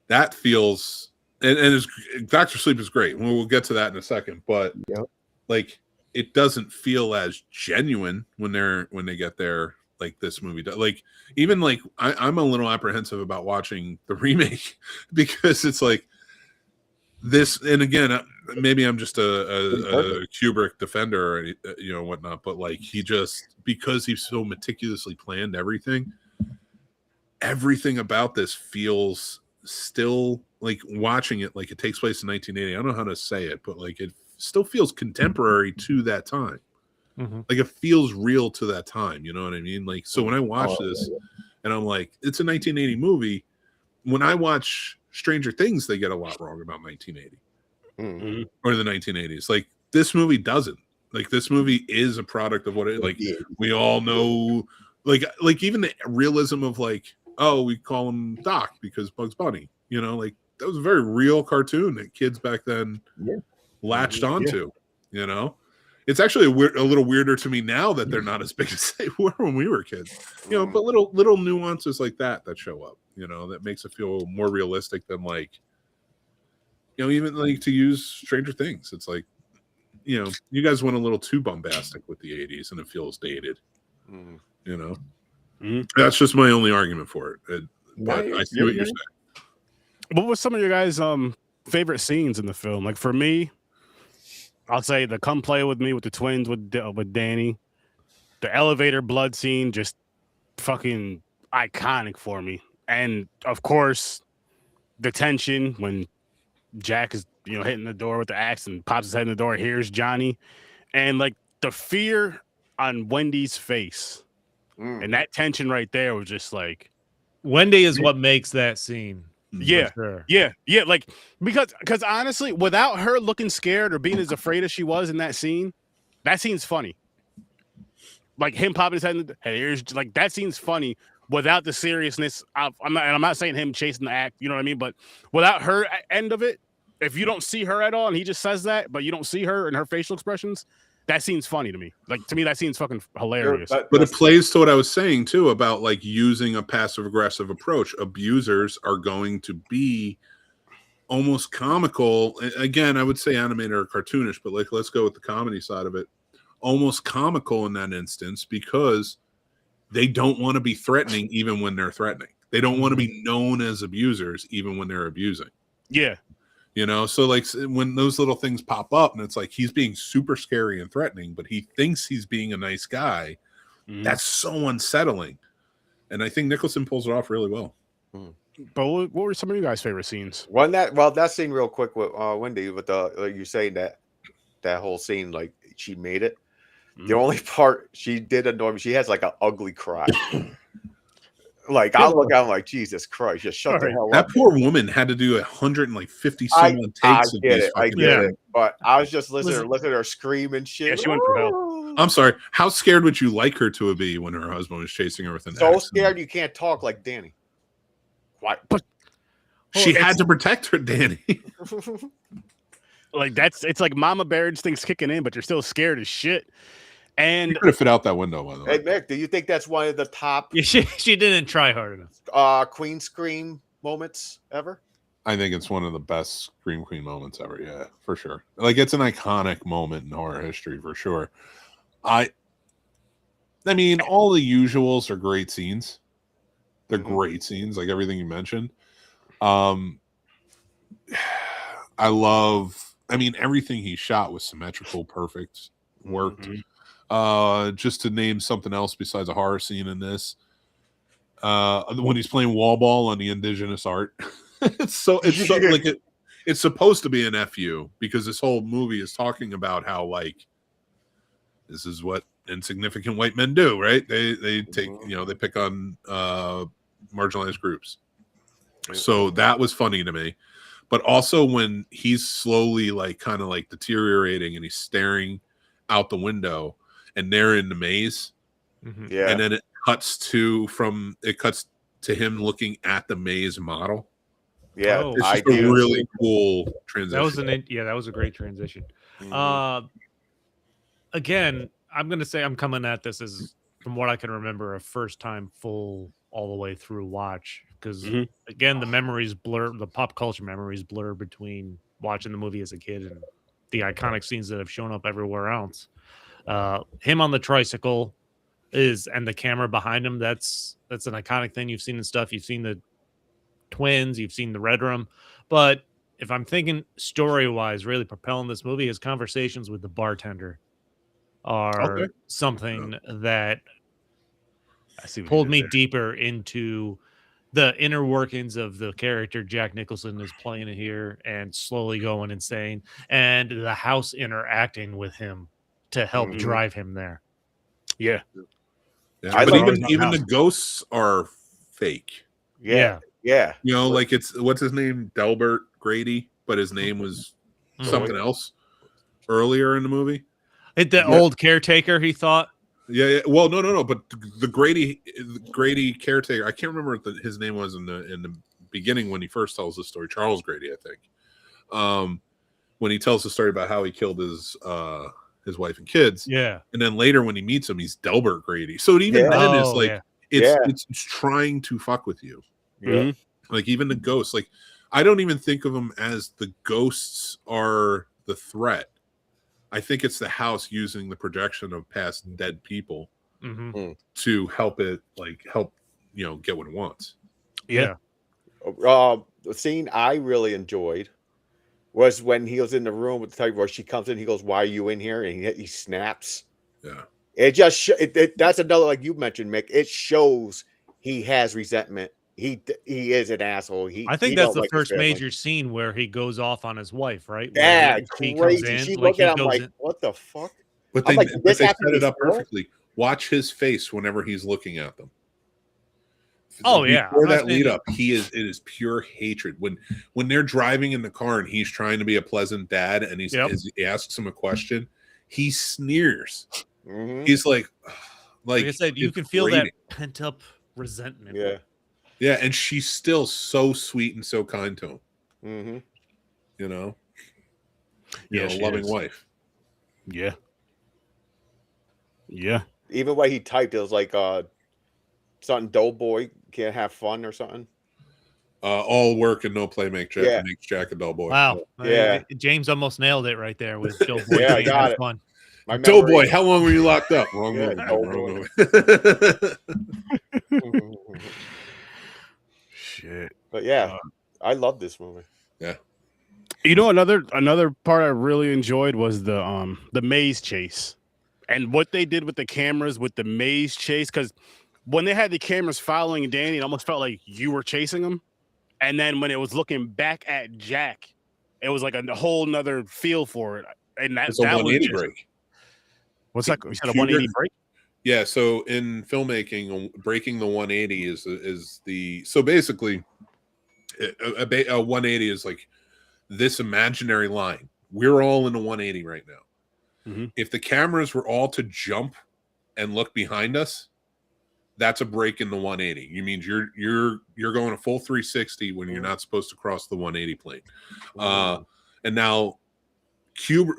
that feels and Dr. Sleep is great. We'll get to that in a second, but like it doesn't feel as genuine when they get there. Like this movie does. Like even like I'm a little apprehensive about watching the remake because it's like this. And again, maybe I'm just a Kubrick defender or whatnot. But like because he so meticulously planned everything about this feels still like watching it like it takes place in 1980. I don't know how to say it, but like it still feels contemporary to that time. Like it feels real to that time. You know what I mean? Like, so when I watch this and I'm like, it's a 1980 movie. When I watch Stranger Things, they get a lot wrong about 1980 or the 1980s. Like this movie doesn't. Like this movie is a product of what it like. We all know, like even the realism of like, oh, we call him Doc because Bugs Bunny. You know, like that was a very real cartoon that kids back then latched onto. You know, it's actually a little weirder to me now that they're not as big as they were when we were kids. You know, but little nuances like that show up. You know, that makes it feel more realistic than like, you know, even like to use Stranger Things. It's like, you know, you guys went a little too bombastic with the 80s and it feels dated. You know, that's just my only argument for it. But I see what you're saying. What was some of your guys' favorite scenes in the film? Like for me, I'll say the "Come Play with Me" with the twins with Danny, the elevator blood scene, just fucking iconic for me. And of course, the tension when Jack is, you know, hitting the door with the axe and pops his head in the door. Here's Johnny, and like the fear on Wendy's face, and that tension right there was just like, Wendy is what makes that scene. Yeah, sure. yeah. Like because honestly, without her looking scared or being as afraid as she was in that scene's funny. Like him popping his head in the, hey, here's like that scene's funny without the seriousness. I'm not saying him chasing the act, you know what I mean? But without her end of it, if you don't see her at all and he just says that, but you don't see her and her facial expressions, that scene's funny to me. Like to me, that scene's fucking hilarious. But it plays to what I was saying too about like using a passive aggressive approach. Abusers are going to be almost comical. Again, I would say animated or cartoonish, but like let's go with the comedy side of it. Almost comical in that instance because they don't want to be threatening even when they're threatening. They don't want to be known as abusers even when they're abusing. Yeah. You know, so like when those little things pop up and it's like he's being super scary and threatening, but he thinks he's being a nice guy, that's so unsettling. And I think Nicholson pulls it off really well. But what were some of you guys' favorite scenes? That scene real quick with Wendy, with the like you saying that whole scene, like she made it. The only part she did annoy me, she has like an ugly cry. Like I look at him like Jesus Christ, just shut the hell that up. That poor woman had to do 150 some takes. I get it. But I was just listening to her scream and shit. Yeah, she went through hell. I'm sorry. How scared would you like her to be when her husband was chasing her with an so axe? Scared you can't talk like Danny. Why? But she had to protect her, Danny. Like it's like Mama Bear instincts kicking in, but you're still scared as shit. And you could have fit out that window, by the way. Hey Mick, do you think that's one of the top? Yeah, she didn't try hard enough. Queen scream moments ever? I think it's one of the best Scream Queen moments ever. Yeah, for sure. Like it's an iconic moment in horror history for sure. I mean, all the usuals are great scenes. They're great scenes, like everything you mentioned. I mean, everything he shot was symmetrical, perfect, worked. Just to name something else besides a horror scene in this, when he's playing wall ball on the indigenous art, it's supposed to be an FU because this whole movie is talking about how like this is what insignificant white men do, right? They take they pick on marginalized groups. So that was funny to me. But also when he's slowly like kind of like deteriorating and he's staring out the window and they're in the maze. Yeah. And then it cuts to him looking at the maze model. Yeah. It's just a really cool transition. That was a great transition. Again, I'm gonna say I'm coming at this as, from what I can remember, a first time full all the way through watch. Because again, the memories blur, the pop culture memories blur between watching the movie as a kid and the iconic scenes that have shown up everywhere else. Him on the tricycle and the camera behind him. That's an iconic thing you've seen in stuff. You've seen the twins, you've seen the Red Room. But if I'm thinking story wise, really propelling this movie, his conversations with the bartender are something that pulled me deeper into the inner workings of the character Jack Nicholson is playing it here and slowly going insane, and the house interacting with him to help Mhm. drive him there. Yeah. Yeah, I but love even the ghosts are fake. Yeah. Yeah. You know, like it's what's his name, Delbert Grady, but his name was Mhm. something else earlier in the movie. The old caretaker, he thought. Yeah. Well, no. But the Grady caretaker, I can't remember what his name was in the beginning when he first tells the story. Charles Grady, I think. When he tells the story about how he killed his wife and kids. Yeah. And then later when he meets him, he's Delbert Grady. So even then it's like it's trying to fuck with you. Yeah. Like even the ghosts, like I don't even think of them as the ghosts are the threat. I think it's the house using the projection of past dead people to help it, get what it wants. Yeah. The scene I really enjoyed was when he was in the room with the type where she comes in, he goes, "Why are you in here?" And he snaps. Yeah. It just that's another, like you mentioned, Mick. It shows he has resentment. He is an asshole. I think he that's don't the like his first family. major scene where he goes off on his wife, right? Yeah, He crazy. comes in, She like looked at he him goes like, in. "What the fuck?" But I'm they, like, but this they happened set it up before? perfectly. Watch his face whenever he's looking at them. Oh yeah. Before that lead up, it is pure hatred. When they're driving in the car and he's trying to be a pleasant dad and he asks him a question, he sneers. Mhm. He's like I said, you can feel that pent up resentment. Yeah. Yeah, and she's still so sweet and so kind to him. Mm-hmm. You know? Yeah, a loving wife. Yeah. Yeah. Even when he typed, it was like something doughboy can't have fun or something. All work and no play makes Jack a dull boy. Wow. Yeah. James almost nailed it right there with Doughboy. Yeah, I got it. Fun. My Doughboy, how long were you locked up? Wrong Yeah, movie. Wrong movie. Shit. But yeah, I love this movie. Yeah. You know, another part I really enjoyed was the maze chase, and what they did with the cameras with the maze chase. Because when they had the cameras following Danny, it almost felt like you were chasing him, and then when it was looking back at Jack, it was like a whole nother feel for it. And It's a 180 break. What's that? You said a 180 break? Yeah. So in filmmaking, breaking the 180 is the so basically a 180 is like this imaginary line. We're all in a 180 right now. Mm-hmm. If the cameras were all to jump and look behind us, that's a break in the 180. You mean you're going a full 360 when you're not supposed to cross the 180 plane. And now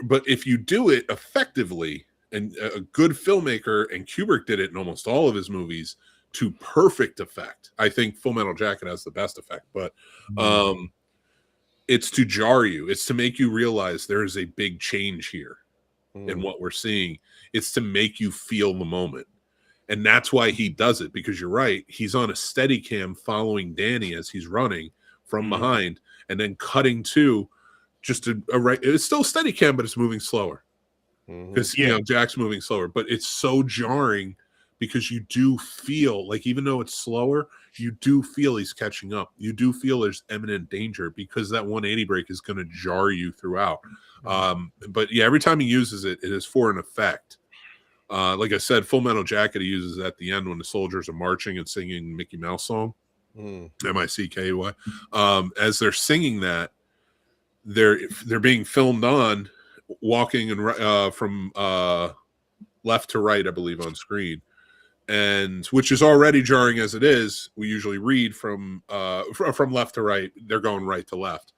but if you do it effectively, and a good filmmaker, and Kubrick did it in almost all of his movies to perfect effect. I think Full Metal Jacket has the best effect, but it's to jar you. It's to make you realize there is a big change here in what we're seeing. It's to make you feel the moment. And that's why he does it, because you're right. He's on a steady cam following Danny as he's running from behind and then cutting to just it's still steady cam, but it's moving slower because Jack's moving slower. But it's so jarring because you do feel like, even though it's slower, you do feel he's catching up. You do feel there's imminent danger because that 180 break is going to jar you throughout. But yeah, every time he uses it, it is for an effect. Like I said, Full Metal Jacket he uses at the end when the soldiers are marching and singing Mickey Mouse song, M-I-C-K-Y. As they're singing that, they're being filmed on walking and from left to right, I believe, on screen, and which is already jarring as it is. We usually read from left to right. They're going right to left,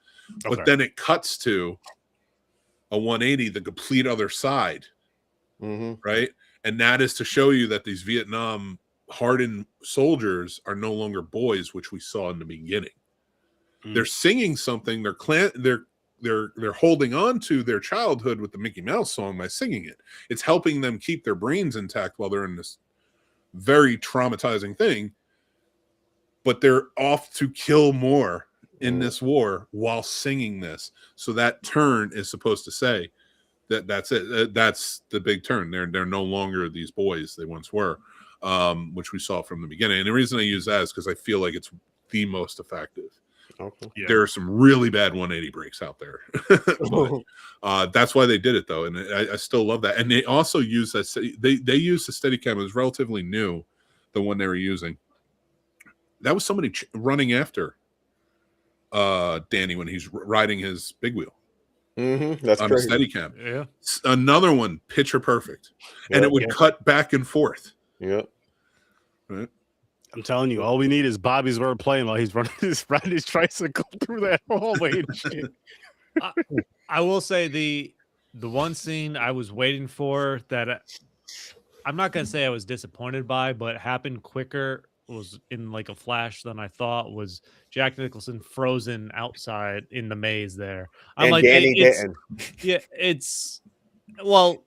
but then it cuts to a 180, the complete other side, right? And that is to show you that these Vietnam hardened soldiers are no longer boys, which we saw in the beginning. They're singing something. They're holding on to their childhood with the Mickey Mouse song by singing it. It's helping them keep their brains intact while they're in this very traumatizing thing. But they're off to kill more in this war while singing this. So that turn is supposed to say that's it. That's the big turn. They're no longer these boys they once were, which we saw from the beginning. And the reason I use that is because I feel like it's the most effective. Okay. Yeah. There are some really bad 180 breaks out there. But, that's why they did it, though, and I still love that. And they also use that. They use the Steadicam. It was relatively new, the one they were using. That was somebody running after Danny when he's riding his big wheel. That's on crazy. a Steadicam. Yeah. Another one, picture perfect, and Yep. it would cut back and forth. Yep. Right? I'm telling you, all we need is Bobby's word playing while he's riding his tricycle through that hallway and shit. I will say the one scene I was waiting for that I'm not gonna say I was disappointed by, but happened quicker, was in like a flash than I thought, was Jack Nicholson frozen outside in the maze there. I'm And like, Danny it's didn't. yeah, it's well,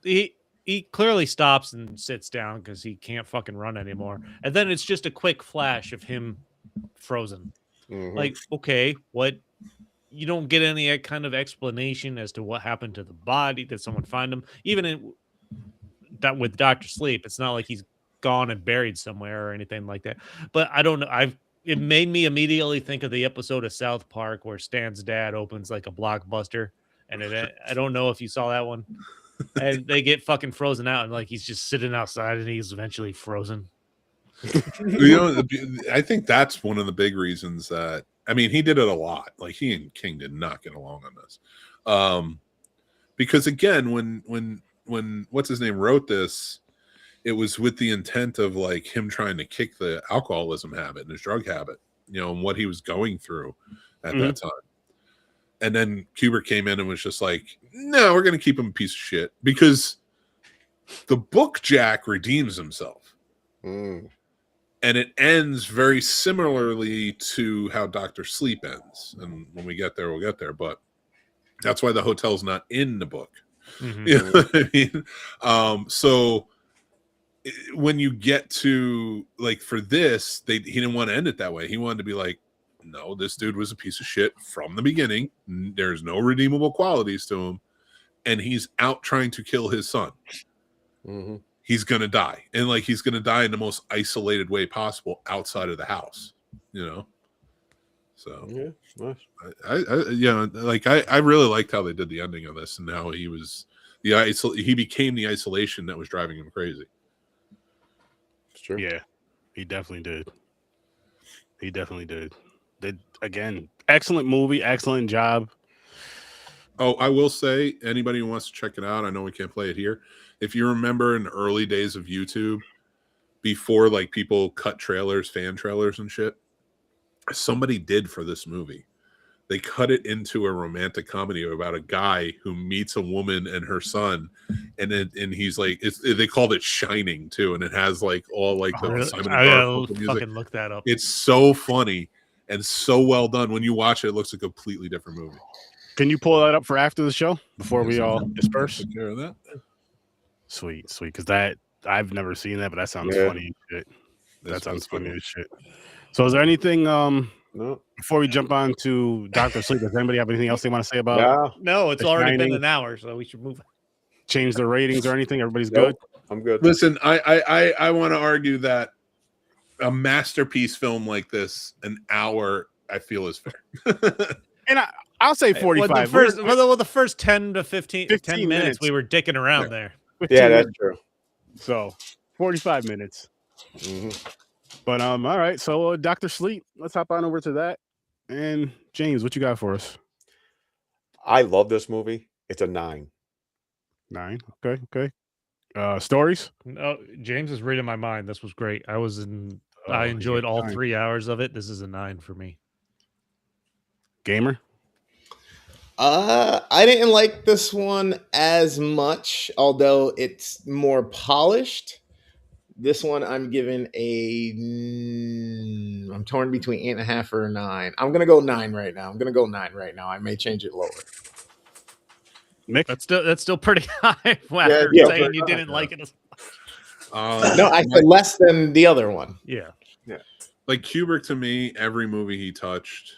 he clearly stops and sits down because he can't fucking run anymore. And then it's just a quick flash of him frozen. Mhm. Like, okay, what? You don't get any kind of explanation as to what happened to the body. Did someone find him? Even in that with Dr. Sleep, it's not like he's gone and buried somewhere or anything like that. But I don't know. It made me immediately think of the episode of South Park where Stan's dad opens like a Blockbuster, and I don't know if you saw that one. And they get fucking frozen out, and like he's just sitting outside, and he's eventually frozen. I think that's one of the big reasons that, I mean, he did it a lot. Like, he and King did not get along on this. Because again, when what's his name wrote this, it was with the intent of like him trying to kick the alcoholism habit and his drug habit, and what he was going through at that time. And then Kubrick came in and was just like, no, we're going to keep him a piece of shit, because the book Jack redeems himself. Mm. And it ends very similarly to how Dr. Sleep ends. And when we get there, we'll get there. But that's why the hotel's not in the book. Mhm. You know what I mean? So when you get to, like, for this, he didn't want to end it that way. He wanted to be like, no, this dude was a piece of shit from the beginning. There's no redeemable qualities to him. And he's out trying to kill his son. Mm-hmm. He's gonna die, and like he's gonna die in the most isolated way possible outside of the house, So Yeah, nice. I really liked how they did the ending of this, and how he was he became the isolation that was driving him crazy. It's true. Yeah, he definitely did. He definitely did. Again, excellent movie, excellent job. Oh, I will say, anybody who wants to check it out, I know we can't play it here. If you remember in the early days of YouTube, before like people cut trailers, fan trailers and shit, somebody did for this movie. They cut it into a romantic comedy about a guy who meets a woman and her son, and he's like, they called it Shining too, and it has like all like the Simon and Garfunkel music. Fucking look that up. It's so funny and so well done. When you watch it, it looks like a completely different movie. Can you pull that up for after the show before we all disperse? Take care of that. Sweet, because that I've never seen that, but that sounds funny as shit. That sounds funny as shit. So, is there anything No. before we jump on to Dr. Sleep? Does anybody have anything else they want to say about? No, it's The already been Shining. an hour, so we should move. Change the ratings or anything? Everybody's Nope. good. I'm good. Listen, I want to argue that a masterpiece film like this, an hour, I feel is fair. And I'll say 45. The first 10 to 15 15 minutes, we were dicking around there. 15 Yeah, that's minutes. true. So 45 minutes. Mm-hmm. But all right. So Dr. Sleep, let's hop on over to that. And James, what you got for us? I love this movie. It's a 9. 9. Okay. Stories? No, James is reading my mind. This was great. I Oh, enjoyed yeah, all 9. 3 hours of it. This is a 9 for me. Gamer? I didn't like this one as much, although it's more polished. This one I'm giving I'm torn between 8.5 or 9. I'm gonna go 9 right now. I may change it lower. Mick? That's still pretty high after yeah, saying pretty you high, didn't like it. No, I said less than the other one. Yeah. Like Kubrick, to me, every movie he touched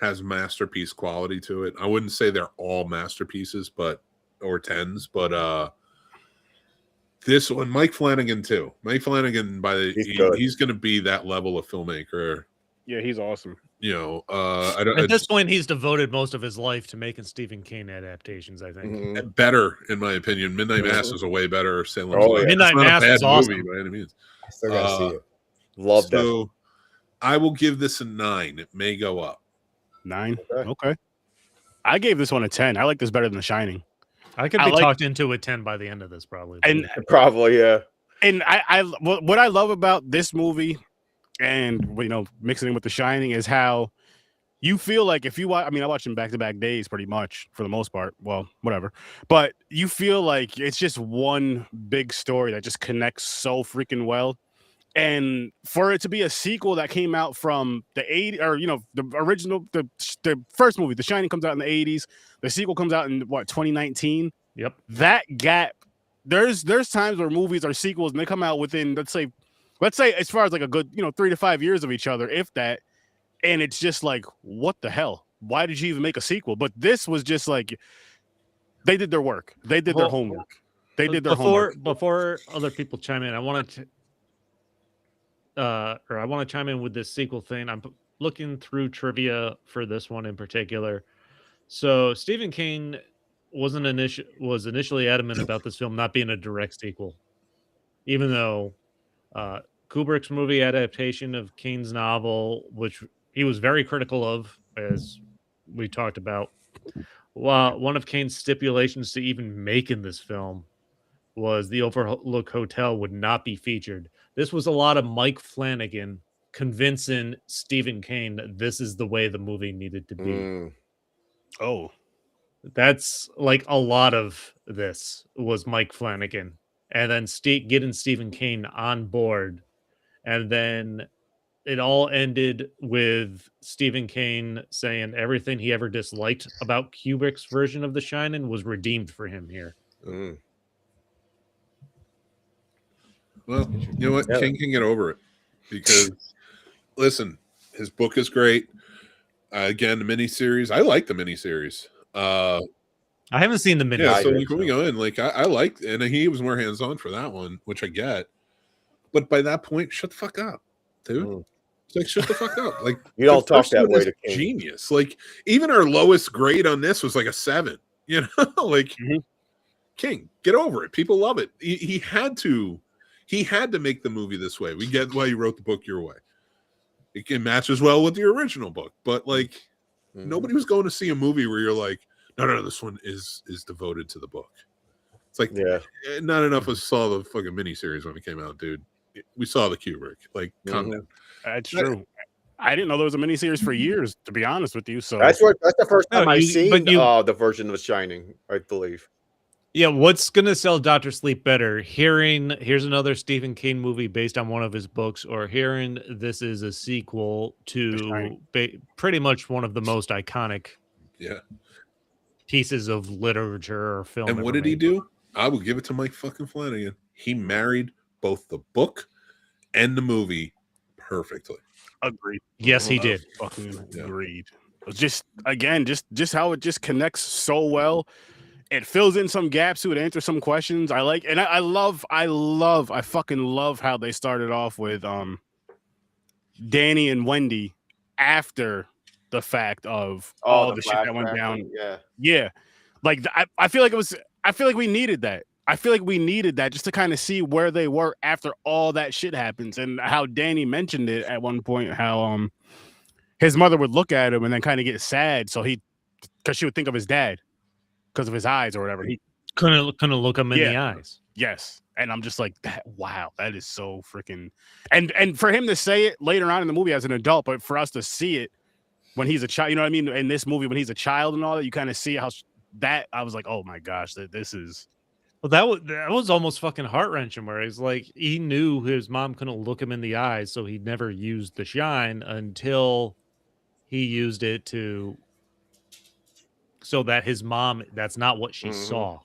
has masterpiece quality to it. I wouldn't say they're all masterpieces, or 10s, but this one, Mike Flanagan too. Mike Flanagan, he's going to be that level of filmmaker Yeah, he's awesome. You know, At this point, he's devoted most of his life to making Stephen King adaptations. I think better, in my opinion. Midnight Mass is a way better Salem's Oh, Lot. yeah. Midnight It's not Mass a bad is awesome. movie by any means. I still gotta see it. Love that. So I will give this a 9. It may go up. 9. Okay. I gave this one a 10. I like this better than The Shining. I could be talked into a 10 by the end of this, probably. And Probably, yeah. And what I love about this movie, and mixing it with The Shining, is how you feel like if you watch. I mean, I watch them back-to-back days, pretty much for the most part. Well, whatever, but you feel like it's just one big story that just connects so freaking well. And for it to be a sequel that came out from the 80s, or the original, the first movie, The Shining, comes out in the 80s. The sequel comes out in 2019. Yep. That gap. There's times where movies are sequels and they come out within let's say as far as like a good 3 to 5 years of each other, if that, and it's just like, what the hell? Why did you even make a sequel? But this was just like they did their work. They did their homework. They did their homework. Before other people chime in, I want to chime in with this sequel thing. I'm looking through trivia for this one in particular. So Stephen King was initially adamant about this film not being a direct sequel, even though Kubrick's movie adaptation of King's novel, which he was very critical of, as we talked about. Well, one of King's stipulations to even making this film was the Overlook Hotel would not be featured. This was a lot of Mike Flanagan convincing Stephen King that this is the way the movie needed to be. Oh, that's like a lot of this was Mike Flanagan, and then getting Stephen King on board, and then it all ended with Stephen King saying everything he ever disliked about Kubrick's version of The Shining was redeemed for him here. Well, you know what? Yeah. King can get over it because, listen, his book is great. Again, the miniseries. I like the miniseries. I haven't seen the miniseries. Yeah, so when we go in, like I liked, and he was more hands-on for that one, which I get. But by that point, shut the fuck up, dude. It's like, shut the fuck up. Like, You don't talk that way is to King. genius. Like, even our lowest grade on this was like a 7. You know, like King, get over it. People love it. He had to make the movie this way. We get why you wrote the book your way. It matches well with the original book, but like nobody was going to see a movie where you're like, no, this one is devoted to the book. It's like, not enough of us saw the fucking miniseries when it came out, dude. We saw the Kubrick. Like, calm down. That's true. I didn't know there was a miniseries for years, to be honest with you. So That's the first time I seen but the version of Shining, I believe. Yeah, what's gonna sell Dr. Sleep better? Here's another Stephen King movie based on one of his books, or hearing this is a sequel to pretty much one of the most iconic pieces of literature or film. And what did he do? I will give it to Mike fucking Flanagan. He married both the book and the movie perfectly. Agreed. Yes, he did. Fucking agreed. Just how it just connects so well. It fills in some gaps. It would answer some questions. I like, and I fucking love how they started off with Danny and Wendy after the fact of all the shit that went down. Yeah. Like I feel like we needed that. I feel like we needed that just to kind of see where they were after all that shit happens, and how Danny mentioned it at one point, how his mother would look at him and then kind of get sad, because she would think of his dad because of his eyes or whatever. He couldn't look him in the eyes. Yes. And I'm just like, wow, that is so freaking, and for him to say it later on in the movie as an adult, but for us to see it when he's a child, you know what I mean? In this movie, when he's a child and all that, you kind of see how that, I was like, oh my gosh, this is. Well, that was almost fucking heart-wrenching, where he's like, he knew his mom couldn't look him in the eyes, so he never used the shine until he used it so that his mom, that's not what she saw.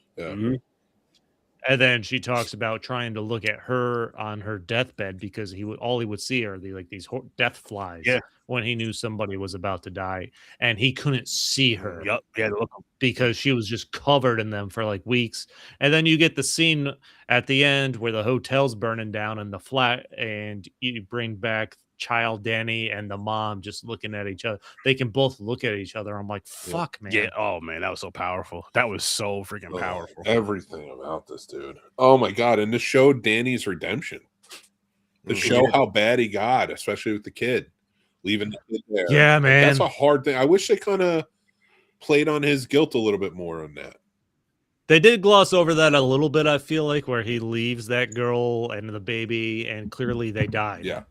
And then she talks about trying to look at her on her deathbed because all he would see are these death flies when he knew somebody was about to die, and he couldn't see her. Yep, he had to look because she was just covered in them for like weeks. And then you get the scene at the end where the hotel's burning down and the flat, and you bring back child Danny and the mom just looking at each other. They can both look at each other. I'm like, fuck, man. Yeah. Oh man, that was so powerful. That was so freaking powerful. Everything about this dude. Oh my god! And this showed Danny's redemption. To show how bad he got, especially with the kid, leaving the kid there. Yeah, Like, man. that's a hard thing. I wish they kind of played on his guilt a little bit more on that. They did gloss over that a little bit, I feel like, where he leaves that girl and the baby, and clearly they died. Yeah.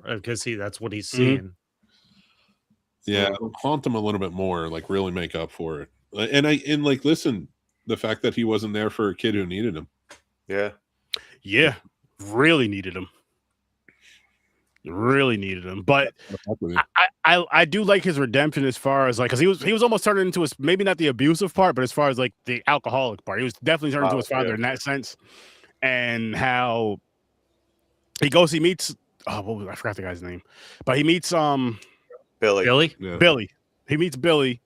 Because that's what he's seeing. Yeah, haunt him a little bit more, like really make up for it. And like, listen, the fact that he wasn't there for a kid who needed him. Yeah. Yeah. Really needed him. Really needed him. But I do like his redemption as far as like, because he was almost turning into his, maybe not the abusive part, but as far as like the alcoholic part, he was definitely turning into his father in that sense. And how he meets I forgot the guy's name, but he meets Billy. Yeah. Billy. He meets Billy,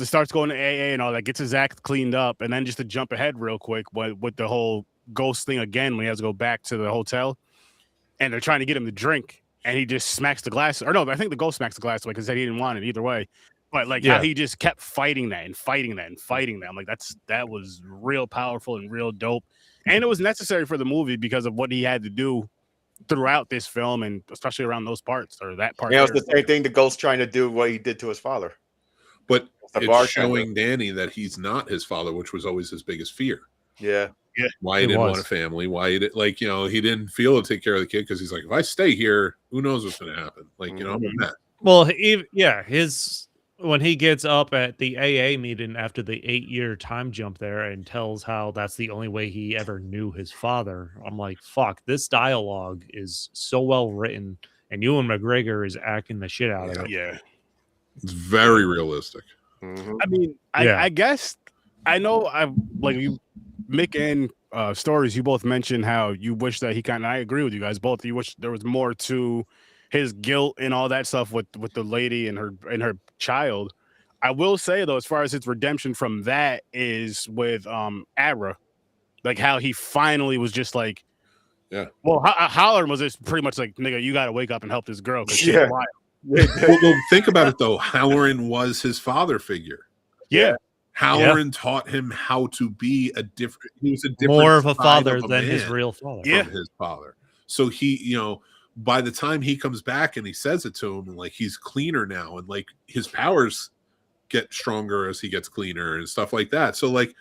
starts going to AA and all that, gets his act cleaned up, and then just to jump ahead real quick with the whole ghost thing again, when he has to go back to the hotel and they're trying to get him to drink, and he just smacks the glass, or no, I think the ghost smacks the glass away because he didn't want it either way. But like how he just kept fighting that and fighting that and fighting that. I'm like, that was real powerful and real dope. And it was necessary for the movie because of what he had to do throughout this film, and especially around those parts or that part. Yeah, it was the same thing the ghost trying to do what he did to his father. But The it's bartender. showing Danny that he's not his father, which was always his biggest fear. Yeah. Why he It didn't was. want a family, why he did, like, he didn't feel to take care of the kid because he's like, if I stay here, who knows what's going to happen? Like, I'm a mess. Well, when he gets up at the AA meeting after the 8-year time jump there and tells how that's the only way he ever knew his father, I'm like, fuck, this dialogue is so well written, and Ewan McGregor is acting the shit out of it. Yeah. It's very realistic. Mhm. I mean, I guess I know like you, Mick and Stories, you both mentioned how you wish that I agree with you guys both. You wish there was more to his guilt and all that stuff with the lady and her child. I will say though, as far as his redemption from that is with Abra, like how he finally was just like, Yeah. Well, Hollering was just pretty much like, nigga, you got to wake up and help this girl because she's Yeah. wild. Well, think about it though. Halloran was his father figure. Yeah. Halloran taught him how to be he was a different More of a side father of a than his man real father. Yeah. from his father. So he, by the time he comes back and he says it to him, and like he's cleaner now, and like his powers get stronger as he gets cleaner and stuff like that. So like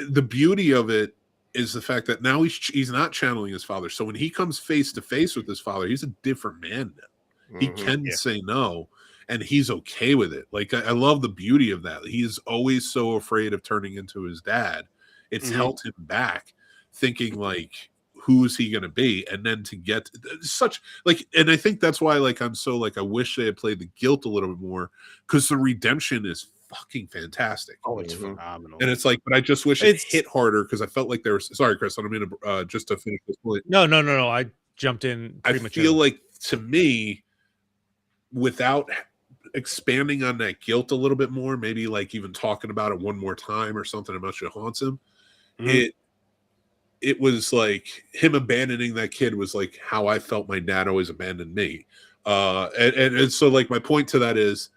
the beauty of it is the fact that now he's not channeling his father. So when he comes face to face with his father, he's a different man now. He can say no, and he's okay with it. Like I love the beauty of that. He is always so afraid of turning into his dad. It's held him back, thinking like, who's he gonna be? And then to get such like, and I think that's why like I'm so like I wish they had played the guilt a little bit more, because the redemption is fucking fantastic. Oh, it's phenomenal. And it's like, but I just wish it hit harder because I felt like there was. Sorry, Chris, I don't mean to just to finish this point. No. I jumped in. I feel like, to me, without expanding on that guilt a little bit more, maybe like even talking about it one more time or something about what haunts him, it was like him abandoning that kid was like how I felt my dad always abandoned me. And so like my point to that is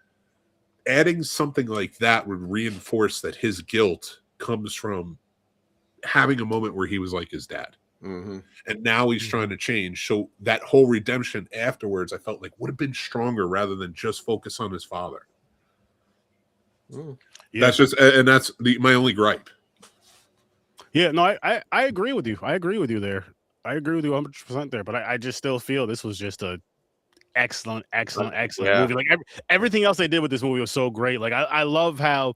adding something like that would reinforce that his guilt comes from having a moment where he was like his dad. And now he's trying to change. So that whole redemption afterwards, I felt like would have been stronger rather than just focus on his father. That's just, and that's my only gripe. Yeah, no, I agree with you. I agree with you there. I agree with you 100% there. But I just still feel this was just a excellent movie. Like everything else they did with this movie was so great. Like I love how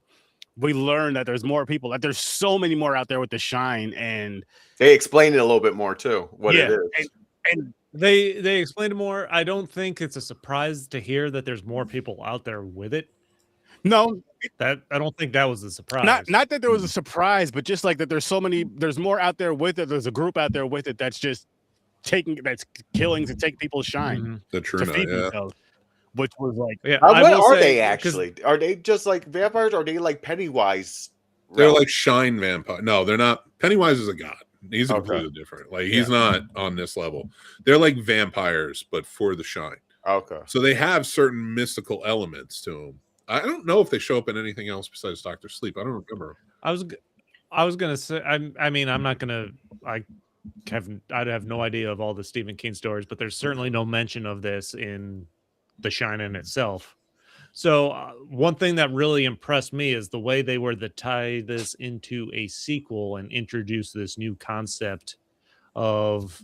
we learned that there's more people, that there's so many more out there with The Shine, and they explain it a little bit more too. What it is, and they explained it more. I don't think it's a surprise to hear that there's more people out there with it. No, I don't think that was a surprise. Not that there was a surprise, but just like that there's more out there with it. There's a group out there with it that's just that's killing to take people's shine. The true to feed themselves, which was like, what are they actually? Are they just like vampires? Or are they like Pennywise? They're like shine vampire. No, they're not. Pennywise is a god. He's Okay. completely different. Like he's not on this level. They're like vampires, but for the Shine. Okay. So they have certain mystical elements to them. I don't know if they show up in anything else besides Doctor Sleep. I don't remember. I was gonna say. I mean, I'm not gonna. I'd have no idea of all the Stephen King stories, but there's certainly no mention of this in The Shining itself. So one thing that really impressed me is the way they were to tie this into a sequel and introduce this new concept of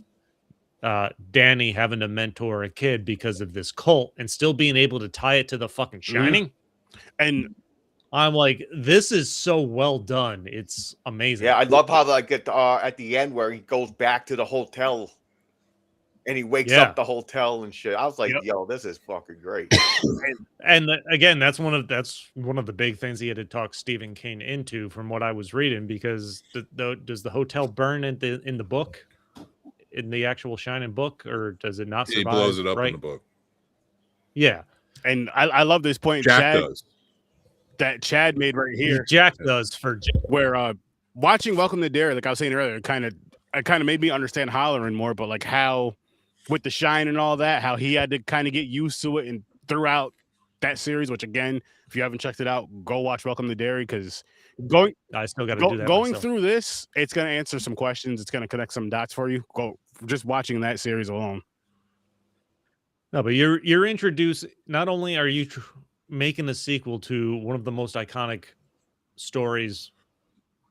Danny having to mentor a kid because of this cult and still being able to tie it to the fucking Shining. And I'm like, this is so well done. It's amazing. Yeah, I love how like at the end where he goes back to the hotel and he wakes up the hotel and shit. I was like, yo, this is fucking great. And again, that's one of the big things he had to talk Stephen King into, from what I was reading, because does the hotel burn in the book, in the actual Shining book, or does it not survive? He blows it up in the book. Yeah, and I love this point Jack does. That Chad made right here. Jack does for where watching Welcome to Dairy, like I was saying earlier, it kind of made me understand Hollerin more, but like how with the Shine and all that, how he had to kind of get used to it and throughout that series, which again, if you haven't checked it out, go watch Welcome to Dairy, because I still got to do that. Going myself. through this, it's going to answer some questions. It's going to connect some dots for you. Go just watching that series alone. No, but you're introduced. Not only are you making a sequel to one of the most iconic stories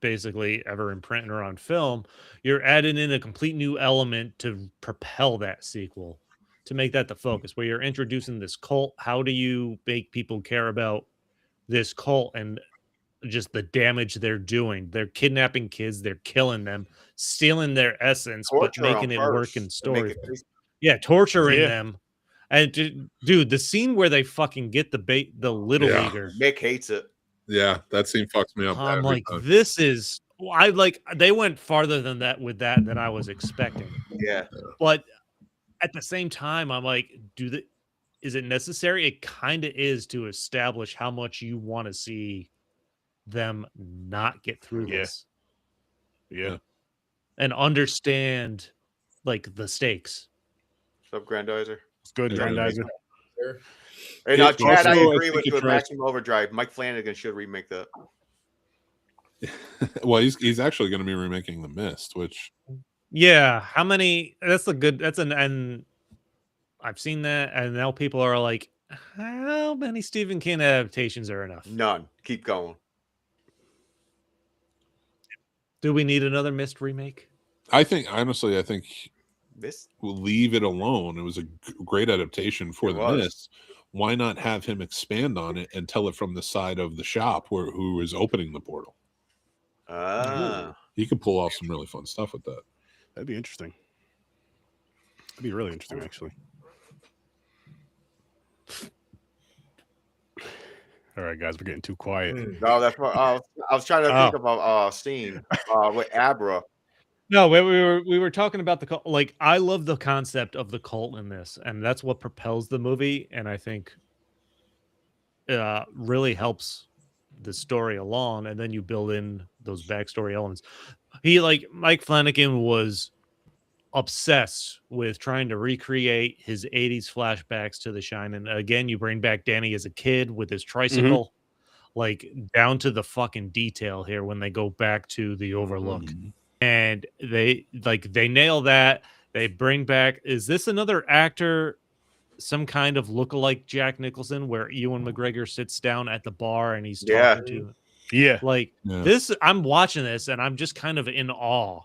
basically ever in print or on film, you're adding in a complete new element to propel that sequel, to make that the focus, where you're introducing this cult. How do you make people care about this cult and just the damage they're doing? They're kidnapping kids, they're killing them, stealing their essence, but making it work in stories. Yeah, torturing them. And dude, the scene where they fucking get the little leaguer. Mick hates it. Yeah, that scene fucks me up. I'm like, this is they went farther than that with that than I was expecting. Yeah. But at the same time, I'm like, is it necessary? It kind of is, to establish how much you want to see them not get through this. Yeah. And understand like the stakes. What's up, Grandizer? It's good, Grandizer. Hey, now, Chad, I agree with you with Maximum Overdrive. Mike Flanagan should remake that. Well, he's actually going to be remaking The Mist, which how many? And I've seen that, and now people are like, how many Stephen King adaptations are enough? None. Keep going. Do we need another Mist remake? I think this we'll leave it alone. It was a great adaptation for The Mist. Why not have him expand on it and tell it from the side of the shop who is opening the portal? He could pull off some really fun stuff with that. That'd be interesting. That'd be really interesting, actually. All right, guys, we're getting too quiet. No, that's what I was trying to think of a scene with Abra. No, we were talking about the cult. Like, I love the concept of the cult in this, and that's what propels the movie, and I think really helps the story along. And then you build in those backstory elements. Mike Flanagan was obsessed with trying to recreate his 80s flashbacks to The Shining. Again, you bring back Danny as a kid with his tricycle, like down to the fucking detail here when they go back to the Overlook. And they nail that. They bring back, is this another actor, some kind of lookalike Jack Nicholson, where Ewan McGregor sits down at the bar and he's talking to him? Yeah. This, I'm watching this and I'm just kind of in awe.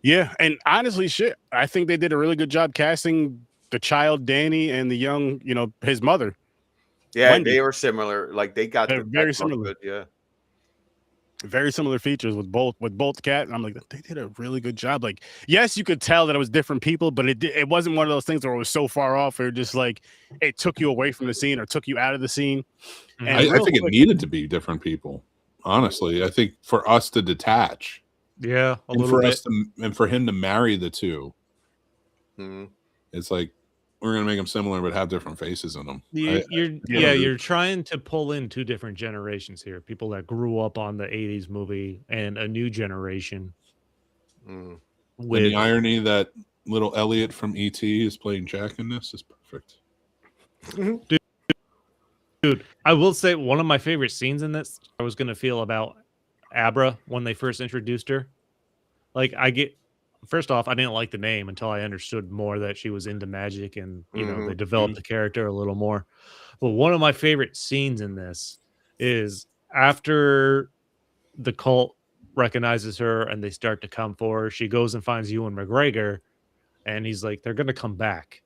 Yeah, and honestly, I think they did a really good job casting the child Danny and the young, his mother. Yeah, Wendy. they were similar. Like they got very similar. Good, very similar features with both Cat, and I'm like, they did a really good job. Like, yes, you could tell that it was different people, but it wasn't one of those things where it was so far off, or just like it took you away from the scene or took you out of the scene. And I think it needed to be different people. Honestly, I think for us to detach. Yeah, and for him to marry the two, it's like we're gonna make them similar but have different faces in them. You're trying to pull in two different generations here: people that grew up on the '80s movie and a new generation Mm. And with the irony that little Elliot from E.T. is playing Jack in this is perfect. Dude, I will say one of my favorite scenes in this, I was gonna feel about Abra when they first introduced her. Like, first off, I didn't like the name until I understood more that she was into magic and, you know, they developed the character a little more. But one of my favorite scenes in this is after the cult recognizes her and they start to come for her, she goes and finds Ewan McGregor, and he's like, they're gonna come back.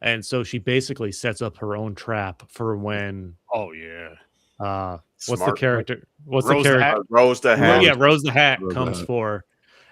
And so she basically sets up her own trap for when Oh yeah. what's the Smart. character? What's the Rose the character? Hat. Rose the Hat. Yeah, Rose the Hat Rose the comes Hat. for her,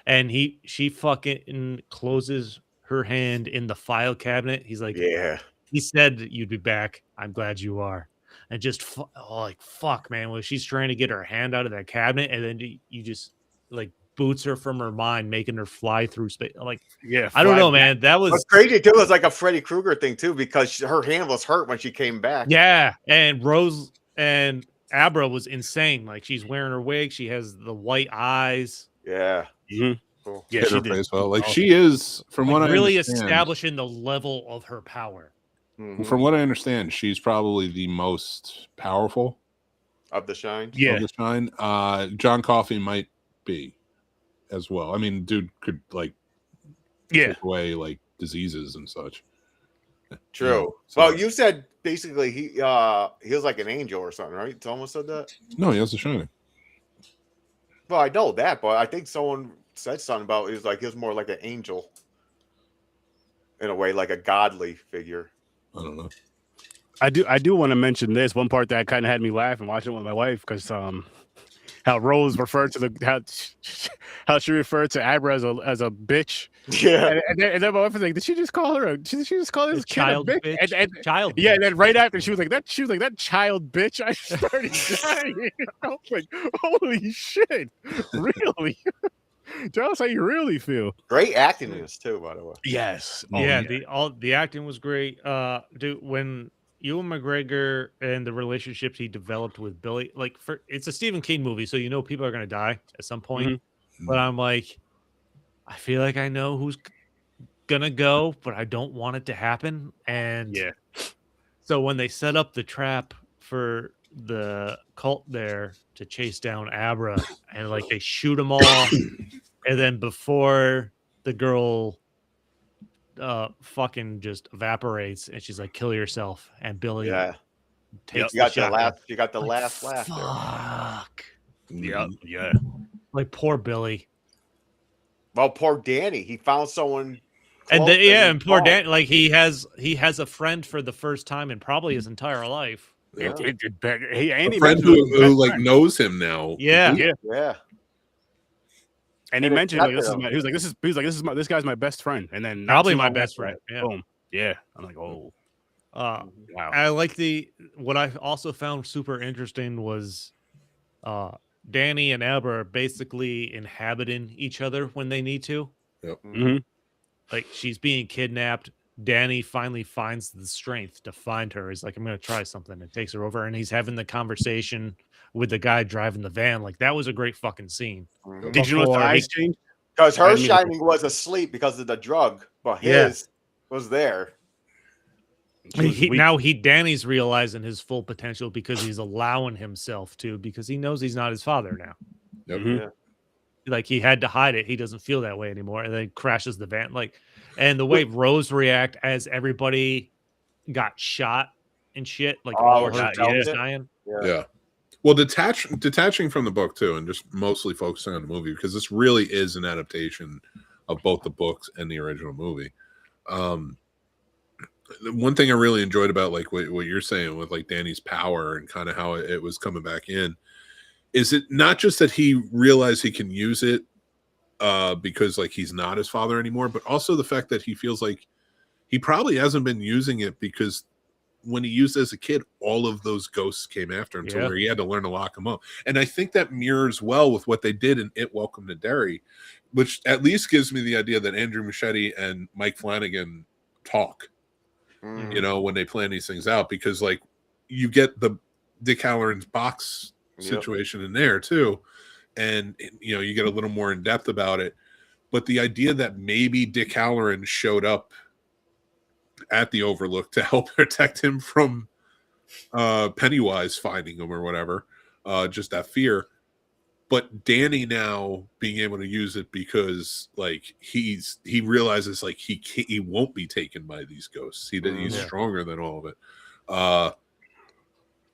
and she fucking closes her hand in the file cabinet. He's like, Yeah. he said you'd be back. I'm glad you are. And just like fuck, man. Well, she's trying to get her hand out of that cabinet, and then you just like boots her from her mind, making her fly through space. Like, Yeah. I don't know, fly back. man. That What's was crazy too was like a Freddy Krueger thing too, because her hand was hurt when she came back. yeah. And Rose and Abra was insane. Like, she's wearing her wig. She has the white eyes. Yeah. Mhm. Cool. Yeah, Hit she her did. face well. Like Oh. she is, from Like, what really I understand, establishing the level of her power. Mhm. from what I understand, she's probably the most powerful Of the Shine. Yeah. of the Shine. John Coffey might be as well. I mean, dude could like Yeah. take away like diseases and such. True. So- Well, you said basically he was like an angel or something, right? Someone said that. No, he has the Shining. Well, I know that, but I think someone said something about he was more like an angel in a way, like a godly figure. I don't know. I do want to mention this one part that kind of had me laughing watching it with my wife because how Rose referred to how she referred to Abra as a bitch. Yeah. And then my wife was like, did she just call this kid Child a bitch? bitch. And Child yeah, bitch. and then right after she was like that child bitch. I started dying. I was like, holy shit, really? Tell us how you really feel. Great acting in this too, by the way. Yes. Yeah, the acting was great. Dude, when Ewan McGregor and the relationships he developed with Billy, like, it's a Stephen King movie, so you know people are gonna die at some point. Mm-hmm. But I'm like, I feel like I know who's gonna go, but I don't want it to happen. And yeah. so when they set up the trap for the cult there to chase down Abra, and like they shoot them all, and then before the girl fucking just evaporates and she's like, kill yourself, and Billy Yeah. takes You got the the shotgun. last. You got the Like, last laugh there. fuck. Yeah. Yeah. Like, poor Billy. Well, poor Danny. He found someone. And close and poor wrong. Dan, like, he has a friend for the first time in probably his entire life. Yeah. Andy A friend mentioned it was his who best like friend. knows him now. Yeah. Yeah. Yeah. And he And mentioned it's like, this is not my, he was like, this guy's my best friend. And then not Probably too my long best after friend, that, yeah. Boom. Yeah. I'm like, oh Uh, wow. I like what I also found super interesting was Danny and Abra are basically inhabiting each other when they need to. Mm-hmm. Like, she's being kidnapped. Danny finally finds the strength to find her. He's like, I'm going to try something, and takes her over. And he's having the conversation with the guy driving the van. Like, that was a great fucking scene. Did you know the Before he- eyes changed? Because I her mean- shining was asleep because of the drug, but Yeah. his was there. She was weak. Danny's realizing his full potential because he's allowing himself to, because he knows he's not his father now. Yep. Mhm. Yeah. Like, he had to hide it. He doesn't feel that way anymore. And then crashes the van. Like, and the way Rose react as everybody got shot and shit, like, Oh, all her God, tells yeah. dying. Yeah. Well, detaching from the book too, and just mostly focusing on the movie, because this really is an adaptation of both the books and the original movie. The one thing I really enjoyed about like what you're saying with like Danny's power and kind of how it was coming back in is it not just that he realized he can use it because like he's not his father anymore, but also the fact that he feels like he probably hasn't been using it because when he used it as a kid, all of those ghosts came after him to Yeah. where he had to learn to lock them up. And I think that mirrors well with what they did in It Welcome to Derry, which at least gives me the idea that Andrew Muschietti and Mike Flanagan talk, Mm. you know, when they plan these things out, because like you get the Dick Halloran's box Yep. situation in there too. And you know, you get a little more in depth about it. But the idea that maybe Dick Halloran showed up at the Overlook to help protect him from Pennywise finding him or whatever, just that fear. But Danny now being able to use it because like he realizes like he won't be taken by these ghosts. He's stronger than all of it.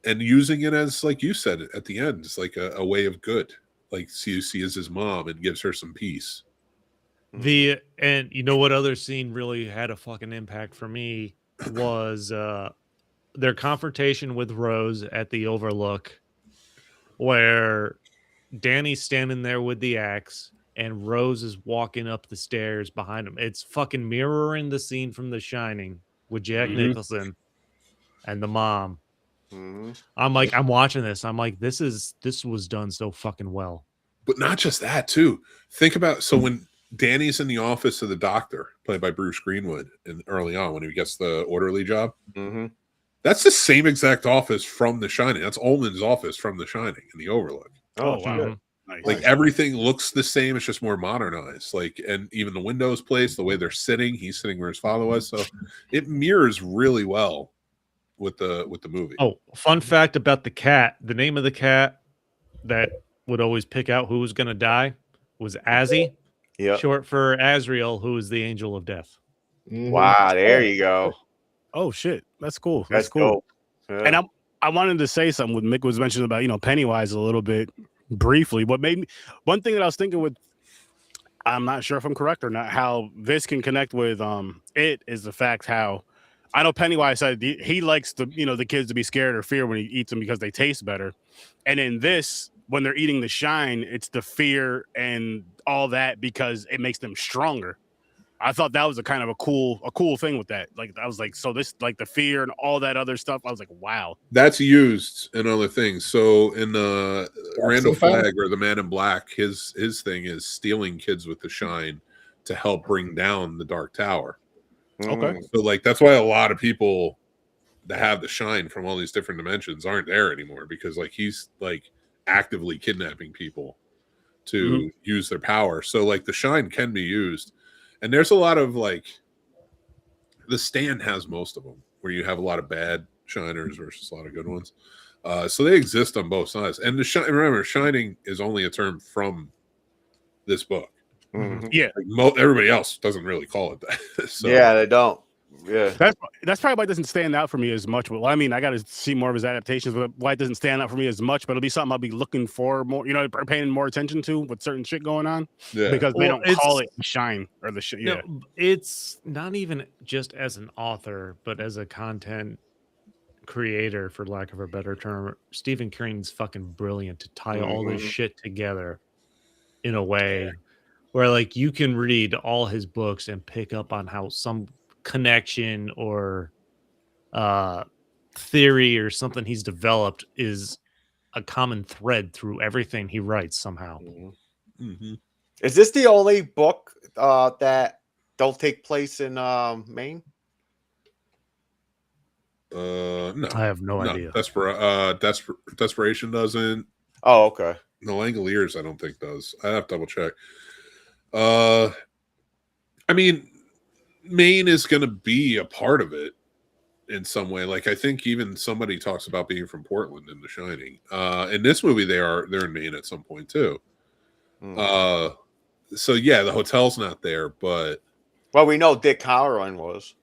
And using it as, like you said at the end, it's like a way of good. Like CUC is his mom and gives her some peace. And you know what other scene really had a fucking impact for me was their confrontation with Rose at the Overlook, where Danny's standing there with the axe and Rose is walking up the stairs behind him. It's fucking mirroring the scene from The Shining with Jack Nicholson and the mom. I'm like, I'm watching this. I'm like, this was done so fucking well. But not just that, too. Think about, so when Danny's in the office of the doctor, played by Bruce Greenwood, and early on when he gets the orderly job, that's the same exact office from The Shining. That's Ullman's office from The Shining in the Overlook. Oh wow. Nice. Like everything looks the same, it's just more modernized. Like, and even the windows placed, the way they're sitting, he's sitting where his father was. So it mirrors really well with the movie. Oh, fun fact about the cat. The name of the cat that would always pick out who was gonna die was Azzy. Yeah. Short for Azrael, who is the angel of death. Wow, there you go. Oh shit, that's cool. That's cool. dope. Yeah. And I wanted to say something when Mick was mentioning about Pennywise a little bit briefly. What made me, one thing that I was thinking with, I'm not sure if I'm correct or not, how this can connect with it is the fact how I know Pennywise said he likes the kids to be scared or fear when he eats them because they taste better, and in this, when they're eating the shine, it's the fear and all that because it makes them stronger. I thought that was a kind of a cool thing with that. Like I was like, so this like the fear and all that other stuff. I was like, wow. That's used in other things. So in Randall Flagg or the Man in Black, his thing is stealing kids with the shine to help bring down the Dark Tower. Okay. So like that's why a lot of people that have the shine from all these different dimensions aren't there anymore, because like he's like actively kidnapping people to use their power. So like the shine can be used. And there's a lot of like, the Stand has most of them, where you have a lot of bad shiners versus a lot of good ones. So they exist on both sides. And remember, shining is only a term from this book. Yeah, like everybody else doesn't really call it that. So, yeah, they don't. Yeah, that's probably why it doesn't stand out for me as much. Well, I mean, I got to see more of his adaptations, but why it doesn't stand out for me as much. But it'll be something I'll be looking for more, paying more attention to with certain shit going on. Yeah. Because they don't call it shine or the shit. Yeah, No, it's not even just as an author, but as a content creator, for lack of a better term. Stephen King's fucking brilliant to tie all this shit together in a way where like you can read all his books and pick up on how some connection or theory or something he's developed is a common thread through everything he writes somehow. Is this the only book that don't take place in Maine? No, I have no idea. Desperation doesn't. Oh, okay. The Langoliers, I don't think does. I have to double check. I mean, Maine is going to be a part of it in some way. Like I think even somebody talks about being from Portland in The Shining. In this movie, they're in Maine at some point too. So yeah, the hotel's not there, but well, we know Dick Halloran was.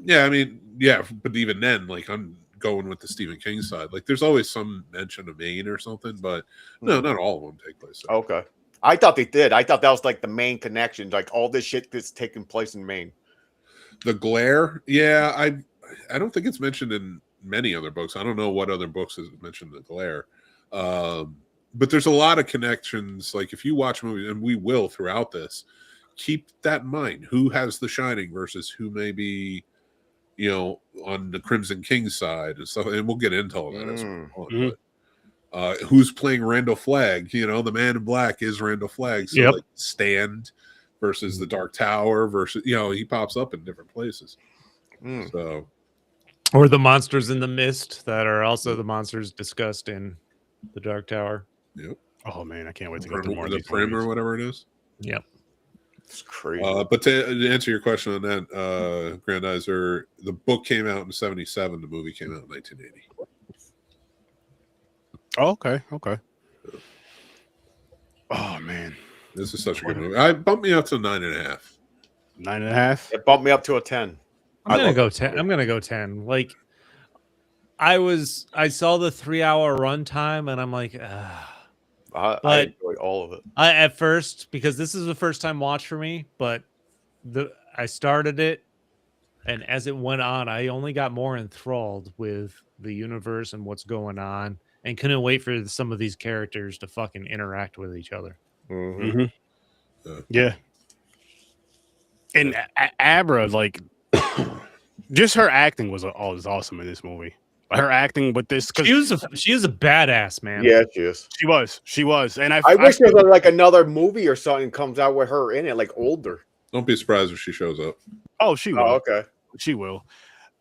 Yeah, I mean, yeah, but even then, like I'm going with the Stephen King side. Like there's always some mention of Maine or something, but no, not all of them take place there. Okay. I thought they did. I thought that was like the main connection, like all this shit that's taking place in Maine. The glare, yeah, I don't think it's mentioned in many other books. I don't know what other books has mentioned the glare, but there's a lot of connections. Like if you watch movies, and we will throughout this, keep that in mind. Who has The Shining versus who may be, on the Crimson King side and stuff. And we'll get into all that as we go on. But, who's playing Randall Flagg? The Man in Black is Randall Flagg. So like Stand versus the Dark Tower versus he pops up in different places. So, or the monsters in the mist that are also the monsters discussed in the Dark Tower. Yep. Oh man, I can't wait to go through more of the these Prim movies. or whatever it is. Yep. It's crazy. But to answer your question on that, Grandizer, the book came out in 77. The movie came out in 1980. Oh, okay. Oh man, This is such a good movie. I bumped me up to 9.5. 9.5. It bumped me up to a 10. I'm gonna go 10. I'm gonna go 10. Like I saw the 3-hour runtime, and I'm like, I enjoy all of it. I at first, because this is the first time watch for me, but I started it, and as it went on, I only got more enthralled with the universe and what's going on, and couldn't wait for some of these characters to fucking interact with each other. Yeah. And Abra, like, just her acting was awesome in this movie. Her acting with this, she was a badass, man. Yeah, she is. She was, and I wish there was like another movie or something comes out with her in it, like older. Don't be surprised if she shows up. Oh, she will. Oh, okay. She will.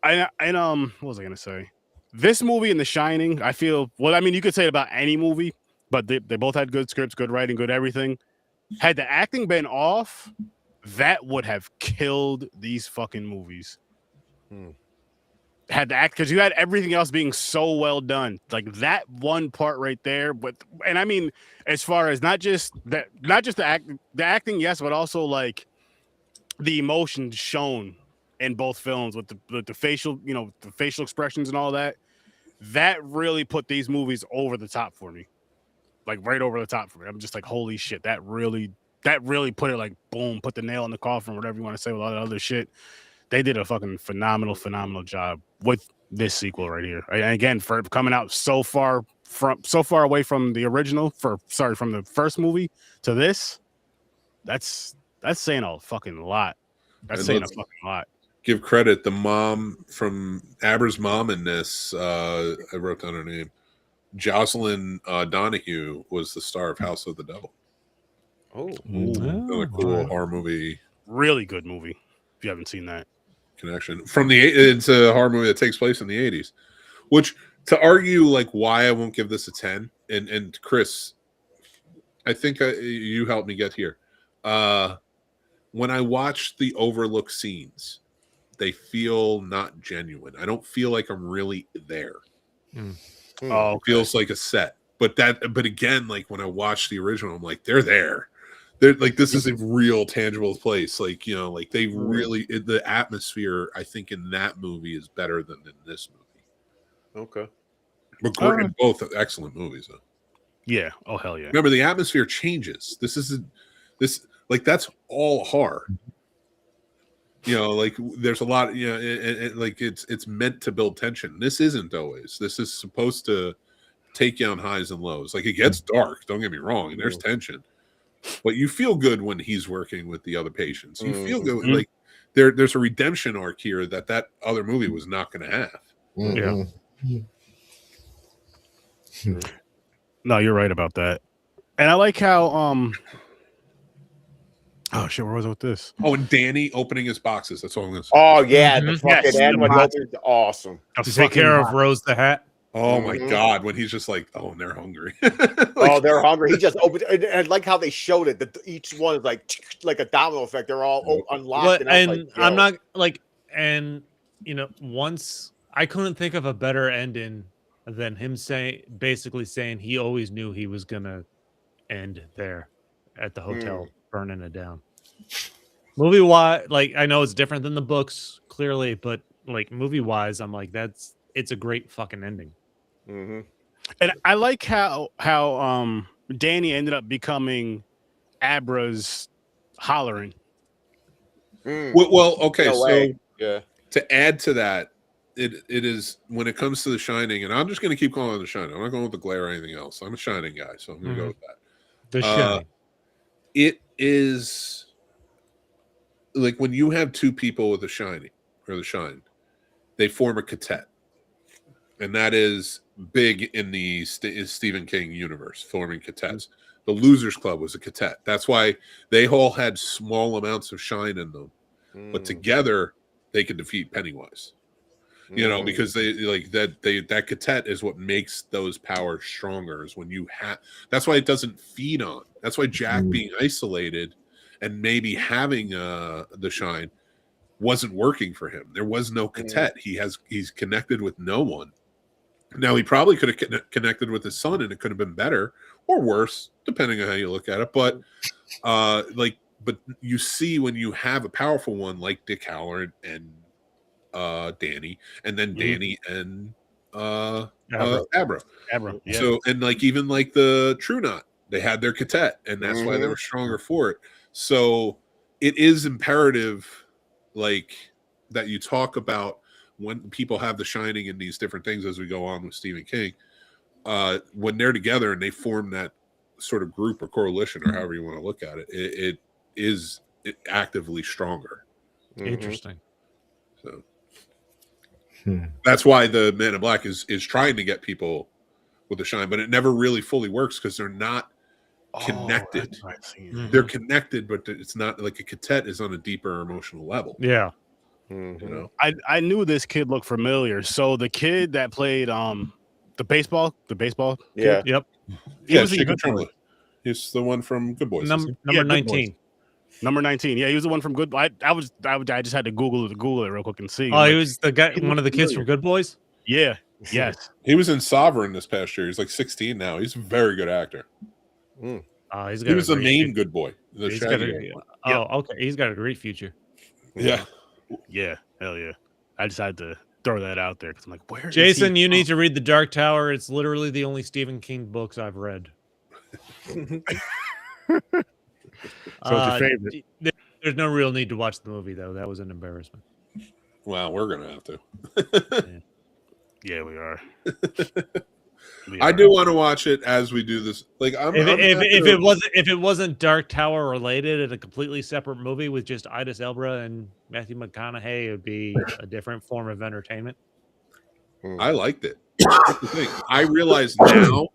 And what was I gonna say? This movie and The Shining, I feel. Well, I mean, you could say it about any movie, but they both had good scripts, good writing, good everything. Had the acting been off, that would have killed these fucking movies. Had to act, because you had everything else being so well done, like that one part right there. But and I mean, as far as not just the acting, yes, but also like the emotion shown in both films with the facial, the facial expressions and all that. That really put these movies over the top for me, like right over the top for me. I'm just like, holy shit, that really put it like boom, put the nail in the coffin, whatever you want to say with all that other shit. They did a fucking phenomenal job with this sequel right here. And again, for coming out so far away from the original, from the first movie to this, that's saying a fucking lot. That's saying a fucking lot. Give credit, the mom from Abra's mom in this. I wrote down her name. Jocelyn Donahue was the star of House of the Devil. Oh, another cool horror movie. Really good movie. If you haven't seen that. Connection from it's a horror movie that takes place in the 80s, which to argue like why I won't give this a 10, and Chris, I think you helped me get here. When I watch the Overlook scenes, they feel not genuine. I don't feel like I'm really there. Oh, it feels like a set, but again, like when I watch the original, I'm like, they're there. They're like, this is a real tangible place. Like, like they really, the atmosphere, I think in that movie is better than in this movie. Okay. But both excellent movies, though. Yeah. Oh, hell yeah. Remember, the atmosphere changes. Like that's all horror. Like there's a lot, like it's meant to build tension. This isn't always. This is supposed to take you on highs and lows. Like it gets dark, don't get me wrong, and there's tension. But you feel good when he's working with the other patients. You feel good. Like there's a redemption arc here that other movie was not going to have. Yeah. No, you're right about that. And I like how oh shit, where was I with this? Oh, and Danny opening his boxes. That's all I'm going to say. Oh yeah, the fucking end when opens, awesome. To take care of Rose the Hat. Oh my god, when he's just like, oh, and they're hungry. They're hungry. He just opened, and I like how they showed it. That each one is like a domino effect. They're all unlocked. I'm not like, and once I couldn't think of a better ending than him basically saying he always knew he was gonna end there at the hotel, burning it down. Movie wise, like I know it's different than the books, clearly, but like movie wise, I'm like it's a great fucking ending. And I like how Danny ended up becoming Abra's hollering. Well, okay, so yeah. To add to that, it is when it comes to The Shining, and I'm just going to keep calling it The Shining. I'm not going with The Glare or anything else. I'm a Shining guy, so I'm going to go with that. The Shining. It is like when you have two people with The Shining or The Shine, they form a quartet. And that is big in the Stephen King universe, forming quartets. The Losers Club was a quartet. That's why they all had small amounts of shine in them. But together, they could defeat Pennywise. Because they like that quartet is what makes those powers stronger. Is when you have. That's why it doesn't feed on. That's why Jack being isolated and maybe having the shine wasn't working for him. There was no cadet. He's connected with no one. Now he probably could have connected with his son, and it could have been better or worse, depending on how you look at it. But but you see when you have a powerful one like Dick Halloran and Danny, and then Danny and Abra. Yeah. So and like even like the True Knot, they had their cadet, and that's why they were stronger for it. So it is imperative, like that you talk about when people have the shining in these different things as we go on with Stephen King, when they're together and they form that sort of group or coalition or however you want to look at it, it is actively stronger. Interesting. So that's why the Man in Black is trying to get people with the shine, but it never really fully works because they're not connected. They're connected, but it's not like a cadet is on a deeper emotional level. Yeah. You know? I knew this kid looked familiar. So the kid that played the baseball Yeah. kid, Yep. he was in Good Boys. He's the one from Good Boys. Number Good 19. Number 19. Yeah, he was the one from Good. I just had to Google it real quick and see. Oh, he was the guy, one of the kids from Good Boys. Yeah. Yes. He was in Sovereign this past year. He's like 16 now. He's a very good actor. He was the main good boy. Okay. He's got a great future. Yeah. Yeah. Hell yeah. I just had to throw that out there because I'm like, where? Jason, you need to read The Dark Tower. It's literally the only Stephen King books I've read. So it's your favorite. There's no real need to watch the movie, though. That was an embarrassment. Well, we're gonna have to. Yeah, we are. I do want to watch it as we do this. Like, if it wasn't Dark Tower related and a completely separate movie with just Idris Elba and Matthew McConaughey, it would be a different form of entertainment. I liked it. That's the thing. I realize now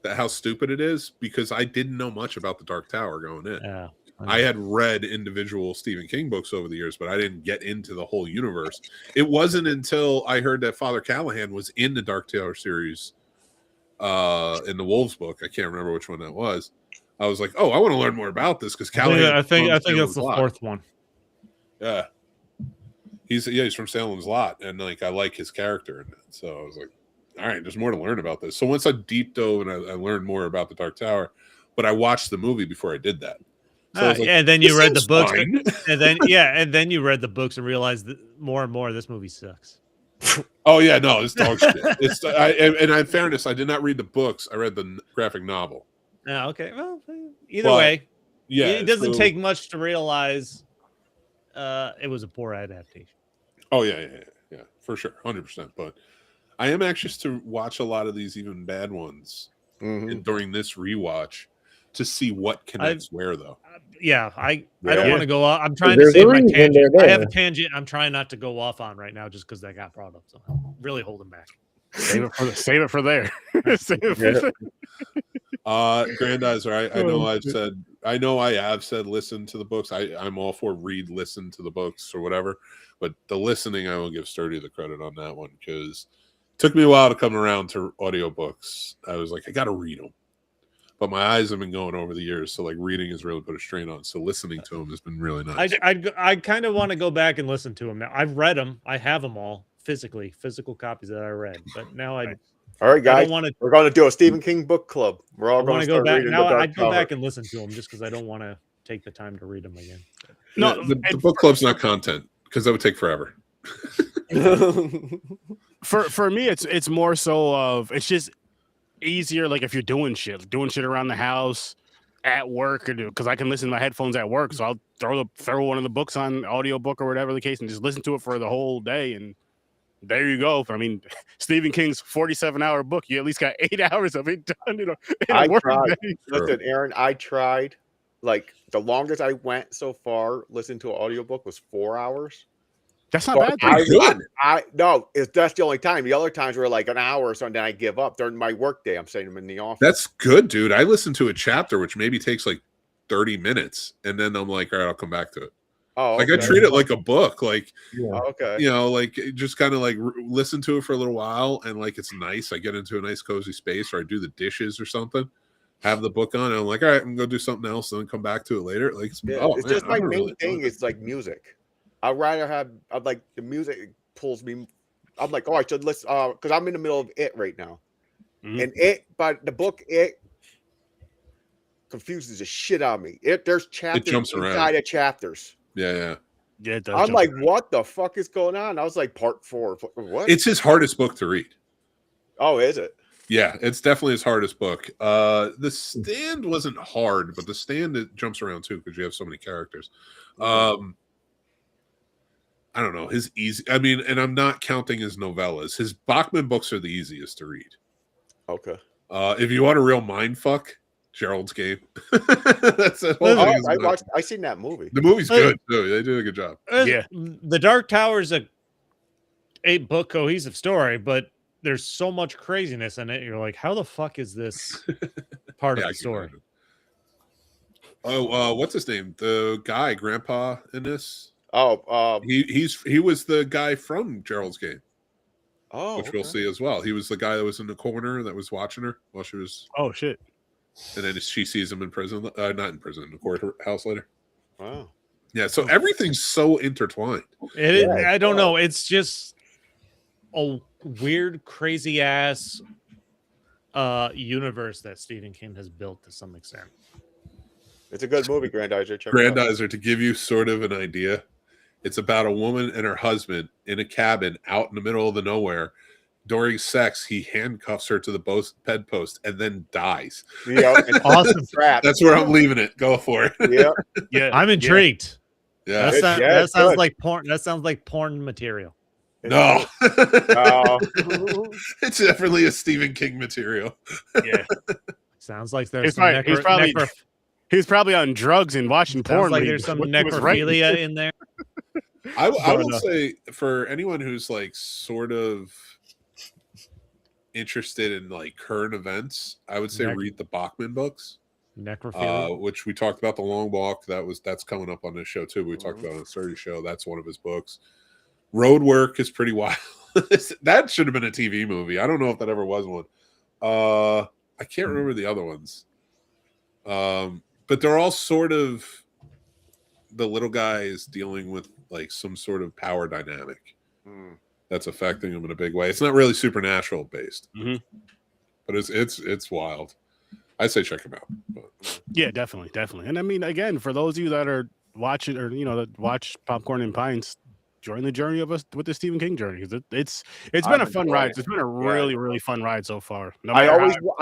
that how stupid it is because I didn't know much about the Dark Tower going in. Yeah. I had read individual Stephen King books over the years, but I didn't get into the whole universe. It wasn't until I heard that Father Callahan was in the Dark Tower series in the Wolves book. I can't remember which one that was. I was like, oh, I want to learn more about this because Callahan. I think that's the fourth one. Yeah. He's from Salem's Lot, and like I like his character in it. So I was like, all right, there's more to learn about this. So once I deep dove and I learned more about the Dark Tower, but I watched the movie before I did that. So like, and then you read the books, and then you read the books and realized that more and more this movie sucks. Oh yeah, no, it's dog shit. And in fairness, I did not read the books. I read the graphic novel. Yeah, okay. Well, either way, yeah, it doesn't take much to realize it was a poor adaptation. Oh yeah, for sure, 100%. But I am anxious to watch a lot of these even bad ones during this rewatch to see what connects where though. I don't want to go off. I'm trying to save my tangent. I have a tangent I'm trying not to go off on right now just because that got brought up. So I'm really holding back. Save it for there. Grandizer, I know I have said listen to the books. I'm all for read, listen to the books or whatever. But the listening, I will give Sturdy the credit on that one because it took me a while to come around to audiobooks. I was like, I got to read them. But my eyes have been going over the years, so like reading has really put a strain on. So listening to them has been really nice. I kind of want to go back and listen to them now. I've read them. I have them all physical copies that I read. But now all right, guys, we're going to do a Stephen King book club. We're all going to go back. Now I'd go back and listen to them just because I don't want to take the time to read them again. No, the book club's not content because that would take forever. For me, it's more so of it's just easier like if you're doing shit around the house, at work, or because I can listen to my headphones at work, so I'll throw one of the books on audiobook or whatever the case and just listen to it for the whole day, and there you go. I mean, Stephen King's 47-hour book, you at least got 8 hours of it done in a work day. Listen, Aaron, I tried. Like the longest I went so far listening to an audiobook was 4 hours. That's not bad. That's the only time. The other times were like an hour or something. Then I give up during my work day. I'm saying I'm in the office. That's good, dude. I listen to a chapter, which maybe takes like 30 minutes, and then I'm like, all right, I'll come back to it. Oh, like I treat it like a book, like okay, you know, like just kind of like listen to it for a little while, and like it's nice. I get into a nice cozy space, or I do the dishes or something, have the book on, and I'm like, all right, I'm gonna go do something else, and then come back to it later. Like, Yeah, oh, it's man, just my I'm main really thing is like music. I'd rather have like the music pulls me. I'm like, oh, I should listen because I'm in the middle of it right now, and but the book it confuses the shit out of me. There's chapters jumps around. inside of chapters. Yeah. Yeah, it does I'm jump like, around. what the fuck is going on? I was like, part 4. What? It's his hardest book to read. Oh, is it? Yeah, it's definitely his hardest book. The Stand wasn't hard, but the Stand it jumps around too because you have so many characters. I don't know. His easy. I mean, and I'm not counting his novellas. His Bachman books are the easiest to read. Okay. If you want a real mind fuck, Gerald's Game. That's the whole thing. I seen that movie. The movie's good too. They did a good job. Yeah. The Dark Tower's a 8-book cohesive story, but there's so much craziness in it. You're like, how the fuck is this part of the story? Oh, what's his name? The guy, Grandpa in this. Oh, he was the guy from Gerald's Game. Oh, which we'll see as well. He was the guy that was in the corner that was watching her while she was. Oh shit! And then she sees him in prison, not in prison, in the courthouse later. Wow. Yeah, so everything's so intertwined. I don't know. It's just a weird, crazy ass universe that Stephen King has built to some extent. It's a good movie, Grandizer. Grandizer, to give you sort of an idea, it's about a woman and her husband in a cabin out in the middle of the nowhere. During sex, he handcuffs her to the bedpost and then dies. Yeah, awesome. That's where I'm leaving it. Go for it. Yeah, yeah. I'm intrigued. Yeah, that sounds like porn. That sounds like porn material. No, it's definitely a Stephen King material. Yeah, sounds like there's he's probably on drugs and watching porn. Like there's some necrophilia in there. I will say, for anyone who's like sort of interested in like current events, I would say read the Bachman books. Necrophilia, which we talked about. The Long Walk, that's coming up on this show too. We talked about on the Sturdy show. That's one of his books. Road Work is pretty wild. That should have been a TV movie. I don't know if that ever was one. I can't remember the other ones. But they're all sort of, the little guy is dealing with like some sort of power dynamic that's affecting him in a big way. It's not really supernatural based, but it's wild. I say check him out. But. Yeah, definitely. And I mean, again, for those of you that are watching or that watch Popcorn and Pints, join the journey of us with the Stephen King journey. It's been a fun ride. It's been a really fun ride so far. I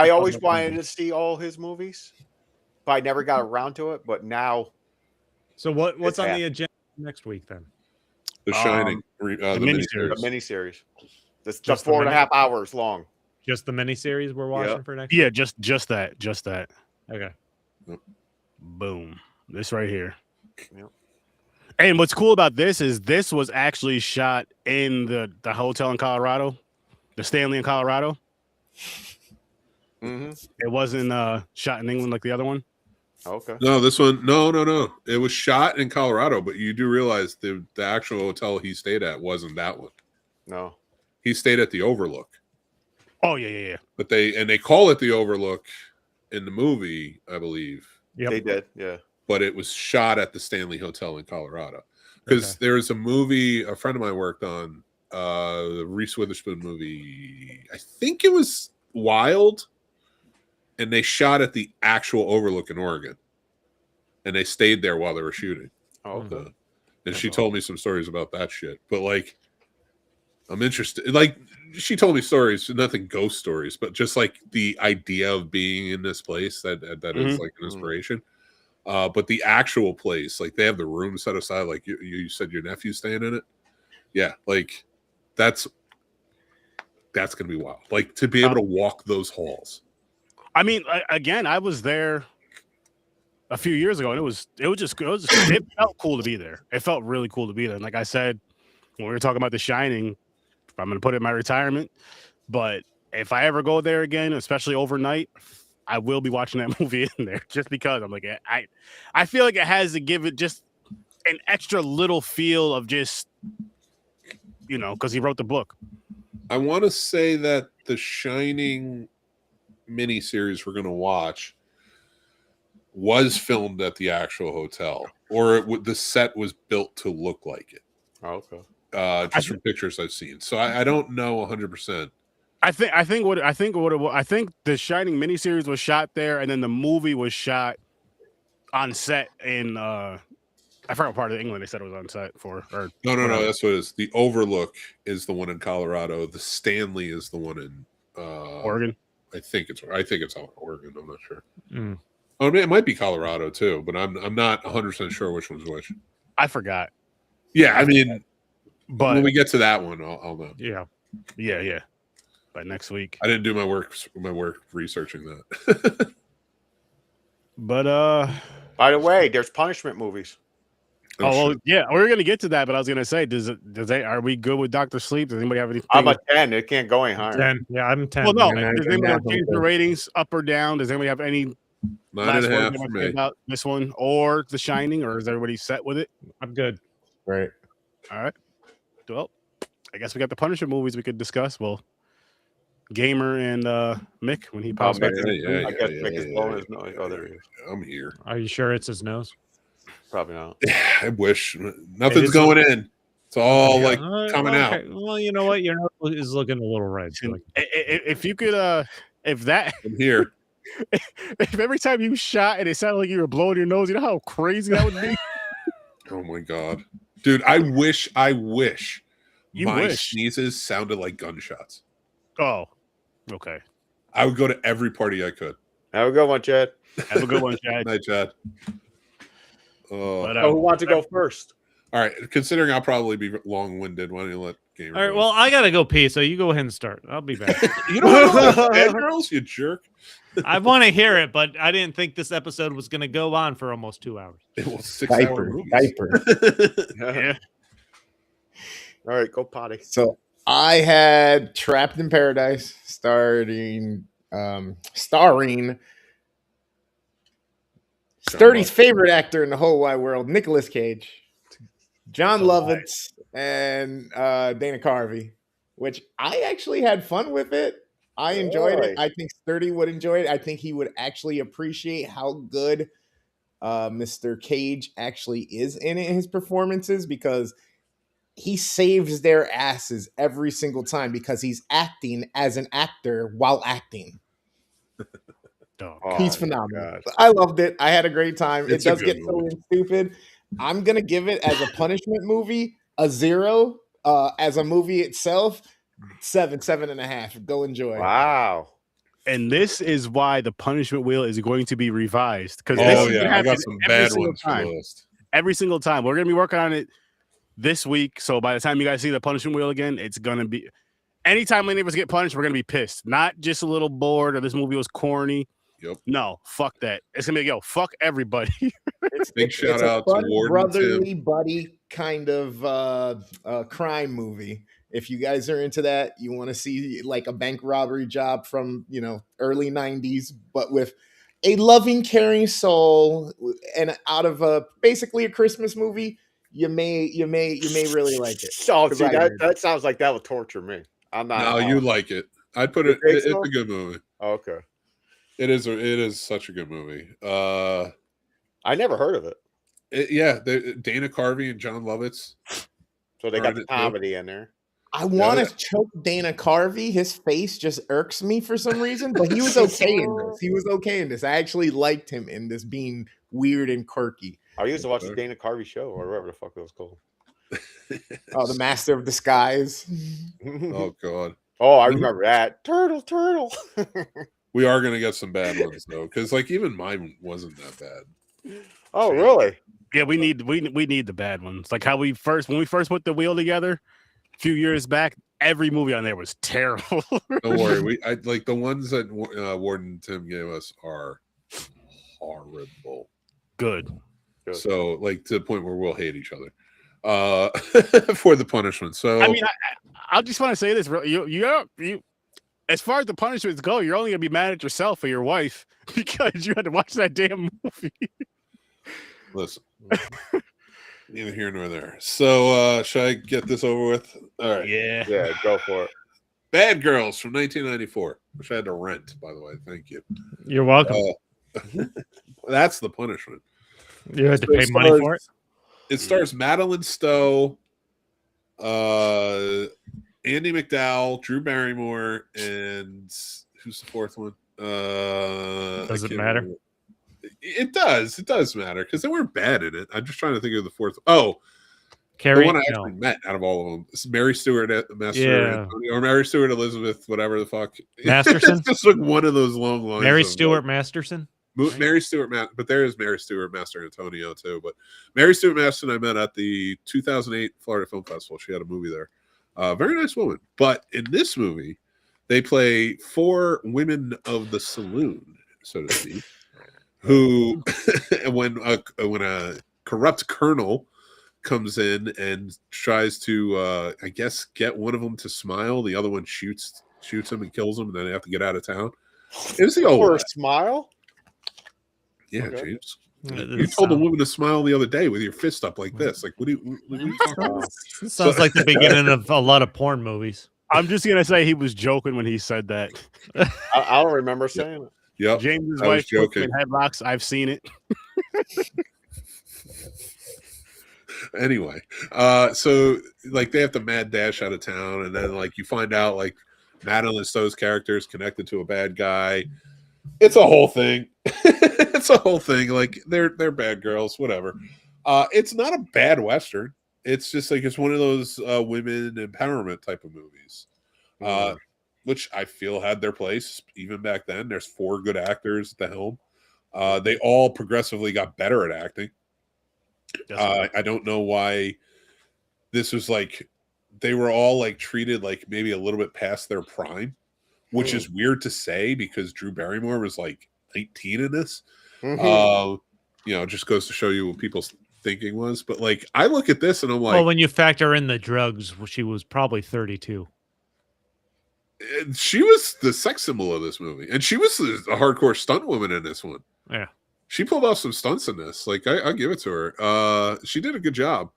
always wanted to see all his movies, but I never got around to it. But now, so what's on the agenda next week then? The Shining, the miniseries. The miniseries. It's just 4.5 hours long. Just the miniseries we're watching for next. Yeah, just that. Okay. Yep. Boom. This right here. Yep. And what's cool about this is this was actually shot in the hotel in Colorado, the Stanley in Colorado. Mm-hmm. It wasn't shot in England like the other one. Okay. No, this one. No. It was shot in Colorado, but you do realize the actual hotel he stayed at wasn't that one. No. He stayed at the Overlook. Oh yeah. But they call it the Overlook in the movie, I believe. Yep. They did, yeah. But it was shot at the Stanley Hotel in Colorado. Because there's a movie a friend of mine worked on, the Reese Witherspoon movie. I think it was Wild. And they shot at the actual Overlook in Oregon. And they stayed there while they were shooting. Oh, okay. And she told me some stories about that shit. But like, I'm interested. Like, she told me stories, nothing ghost stories, but just like the idea of being in this place that is like an inspiration. But the actual place, like they have the room set aside, like you said your nephew's staying in it. Yeah, like that's gonna be wild. Like to be able to walk those halls. I mean, again, I was there a few years ago, and it felt cool to be there. It felt really cool to be there. And like I said, when we were talking about The Shining, I'm going to put it in my retirement. But if I ever go there again, especially overnight, I will be watching that movie in there just because I'm like, I feel like it has to give it just an extra little feel of just, because he wrote the book. I want to say that The Shining miniseries we're going to watch was filmed at the actual hotel, or the set was built to look like it. Oh, okay. Just from pictures I've seen. So I don't know 100%. I think the Shining miniseries was shot there, and then the movie was shot on set in I forgot what part of England they said it was on set for. Or No, whatever. that's what it is. The Overlook is the one in Colorado. The Stanley is the one in Oregon. I think it's Oregon. I'm not sure. Mm. Oh, it might be Colorado too, but I'm not 100% sure which one's which. I forgot. Yeah, I mean, but when we get to that one, I'll know. Yeah. By next week. I didn't do my work researching that. But By the way, there's punishment movies. well, yeah, we're gonna get to that. But I was gonna say, are we good with Dr. Sleep? Does anybody have anything? I'm a 10. It can't go any higher. 10. Yeah, I'm 10. Well, no. man. Does anybody change the ratings up or down? Does anybody have any 9.5 for me. about this one or The Shining, or is everybody set with it? I'm good. Right. All right. Well, I guess we got the Punisher movies we could discuss. Well, Gamer and Mick when he pops back. I guess Mick is blowing his nose. Oh, there he is. I'm here. Are you sure it's his nose? Probably not. I wish nothing's going in. It's all like coming out. Well, you know what? Your nose is looking a little red. So If you could, if that, I'm here. if every time you shot and it sounded like you were blowing your nose, you know how crazy that would be. Oh my god, dude! I wish You my wish. sneezes sounded like gunshots. Oh, okay. I would go to every party I could. Have a good one, Chad. Have a good one, Chad. Night, Chad. But, So who wants to go first? All right. Considering I'll probably be long-winded, why don't you let Gamer all right. go? Well, I gotta go pee, so you go ahead and start. I'll be back. You don't know Dead Girls, you jerk. I want to hear it, but I didn't think this episode was gonna go on for almost 2 hours. It was 6-hour movies. yeah. All right, go potty. So I had Trapped in Paradise, starring Sturdy's favorite actor in the whole wide world, Nicolas Cage, John Lovitz, and Dana Carvey, which I actually had fun with it. I enjoyed it. I think Sturdy would enjoy it. I think he would actually appreciate how good Mr. Cage actually is in it, his performances, because he saves their asses every single time because he's acting as an actor while acting. He's phenomenal. I loved it. I had a great time. It does get so stupid. I'm going to give it as a punishment movie a 0. As a movie itself, 7.5. Go enjoy. Wow. And this is why the punishment wheel is going to be revised. Because I got some bad ones for the list. Every single time. We're going to be working on it this week. So by the time you guys see the punishment wheel again, it's going to be... Anytime any of us get punished, we're going to be pissed. Not just a little bored or this movie was corny. Yep. No, fuck that. It's going to be, fuck everybody. Big shout out to Warden brotherly Tim. buddy kind of crime movie. If you guys are into that, you want to see like a bank robbery job from, early 90s, but with a loving, caring soul and out of basically a Christmas movie, you may really like it. Oh, see, that sounds like that would torture me. I'm not. No, you like it. I'd put it. It's a good movie. Okay. It is such a good movie. I never heard of it. Dana Carvey and John Lovitz. So they got the comedy in there. I want to choke Dana Carvey. His face just irks me for some reason, but he was okay in this. I actually liked him in this being weird and quirky. I used to watch the Dana Carvey show or whatever the fuck it was called. Oh, the Master of Disguise. Oh God. Oh, I remember that. Turtle. We are gonna get some bad ones though, because even mine wasn't that bad. Oh, really? Yeah, we need the bad ones. Like when we first put the wheel together a few years back, every movie on there was terrible. Don't worry, I like the ones that Warden Tim gave us are horrible. Good. So to the point where we'll hate each other for the punishment. So I mean, I just want to say this: you, as far as the punishments go, you're only gonna be mad at yourself or your wife because you had to watch that damn movie. Listen, neither here nor there. So should I get this over with? All right. Yeah, go for it. Bad Girls from 1994, which I had to rent, by the way. Thank you. You're welcome. That's the punishment. You had to So pay money for it. It stars Madeline Stowe, Andy McDowell, Drew Barrymore, and who's the fourth one? Does it matter? Remember. It does. It does matter because they weren't bad in it. I'm just trying to think of the fourth. Oh, Carrie, the one I actually met out of all of them. It's Mary Stewart, Yeah. or Mary Stewart Elizabeth, whatever the fuck. Masterson? It's just like one of those long lines. Mary of, Stuart like, Masterson. Mary Stewart, but there is Mary Stewart Master Antonio too. But Mary Stewart Masterson I met at the 2008 Florida Film Festival. She had a movie there. Very nice woman. But in this movie, they play 4 women of the saloon, so to speak, who, when a corrupt colonel comes in and tries to, I guess, get one of them to smile, the other one shoots him and kills him, and then they have to get out of town. It was the old For a West. smile? Yeah, Okay. James. That You doesn't told the sound- woman to smile the other day with your fist up like this. Like, what are you talking about? Sounds like the beginning of a lot of porn movies. I'm just gonna say he was joking when he said that. I don't remember saying it. Yep. James's I was wife puts him joking. in headlocks. I've seen it. Anyway, so like they have to mad dash out of town, and then like you find out like Madeline Stowe's character is connected to a bad guy. It's a whole thing. It's a whole thing. Like they're bad girls, whatever. It's not a bad Western. It's just like it's one of those women empowerment type of movies, which I feel had their place even back then. There's 4 good actors at the helm. They all progressively got better at acting. I don't know why this was like they were all like treated like maybe a little bit past their prime, which is weird to say because Drew Barrymore was like 19 in this. It just goes to show you what people's thinking was. But like I look at this and I'm like, Well, when you factor in the drugs, she was probably 32. she was the sex symbol of this movie, and she was a hardcore stunt woman in this one. Yeah. She pulled off some stunts in this. Like I'll give it to her. She did a good job.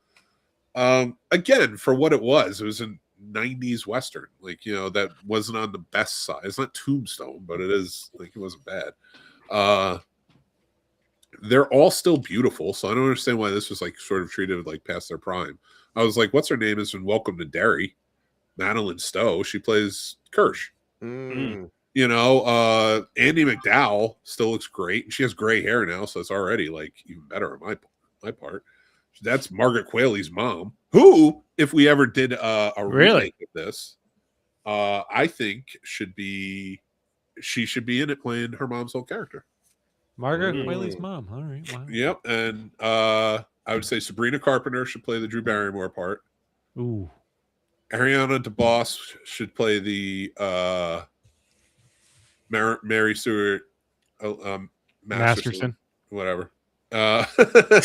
Again, for what it was a 90s Western. Like, that wasn't on the best side. It's not Tombstone, but it is like it wasn't bad. They're all still beautiful, so I don't understand why this was like sort of treated like past their prime. I was like, what's her name is in Welcome to Derry? Madeline Stowe. She plays Kirsch. Andy McDowell still looks great, and she has gray hair now, so it's already like even better on my part. That's Margaret Qualley's mom, who, if we ever did a remake of this, I think she should be in it playing her mom's old character. Margaret Qualley's mom. All right. Wow. Yep, and I would say Sabrina Carpenter should play the Drew Barrymore part. Ooh. Ariana DeBoss should play the Mary Stewart Masterson. Whatever. Whatever.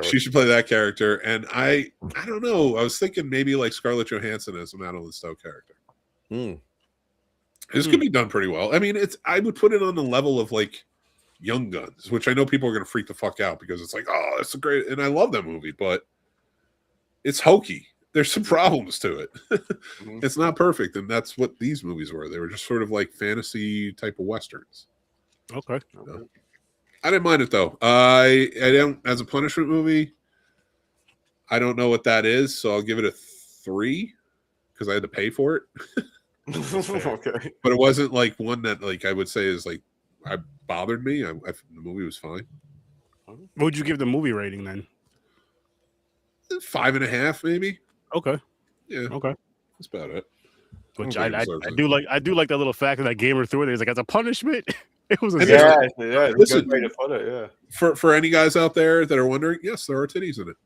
She should play that character. And I don't know. I was thinking maybe like Scarlett Johansson as a Madeline Stowe character. This could be done pretty well. I mean, I would put it on the level of like Young Guns, which I know people are going to freak the fuck out because it's like, oh, that's a great, and I love that movie, but it's hokey. There's some problems to it. It's not perfect, and that's what these movies were. They were just sort of like fantasy type of westerns. Okay. I didn't mind it though. I don't, as a punishment movie, I don't know what that is, so I'll give it a 3 because I had to pay for it. Okay. But it wasn't like one that like I would say is like bothered me. The movie was fine. What would you give the movie rating then? 5.5 maybe. Okay. Yeah. Okay. That's about it. Which I I don't think it do like that little fact that gamer threw it. He's like, as a punishment, it was a Yeah, zero. it's a Listen, good way to put it. Yeah. For any guys out there that are wondering, yes, there are titties in it.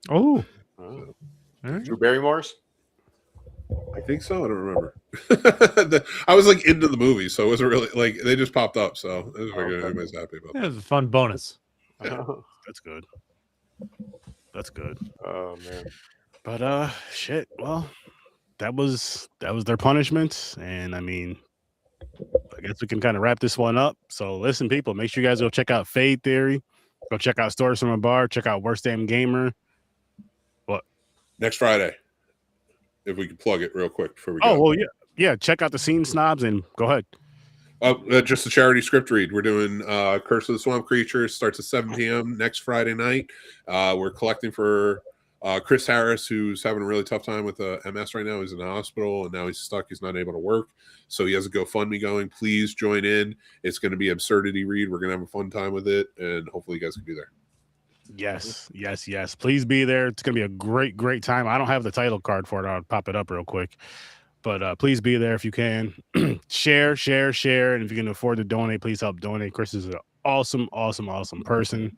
Oh. Drew Barrymore's. I think so. I don't remember. I was like into the movie, so it wasn't really like they just popped up. So it was everybody's happy about That that. was a fun bonus. That's good. That's good. Oh man. But shit. Well, that was their punishment, and I mean, I guess we can kind of wrap this one up. So listen, people, make sure you guys go check out Fade Theory, go check out Stories from a Bar, check out Worst Damn Gamer. Next Friday, if we can plug it real quick before we Oh go. well, yeah. Check out the Scene Snobs and go ahead. Just a charity script read. We're doing Curse of the Swamp Creatures. Starts at 7 p.m. next Friday night. We're collecting for Chris Harris, who's having a really tough time with MS right now. He's in the hospital, and now he's stuck. He's not able to work. So he has a GoFundMe going. Please join in. It's going to be absurdity read. We're going to have a fun time with it, and hopefully you guys can be there. Yes. Please be there. It's going to be a great time. I don't have the title card for it. I'll pop it up real quick. But please be there if you can. share. And if you can afford to donate, please help donate. Chris is an awesome person.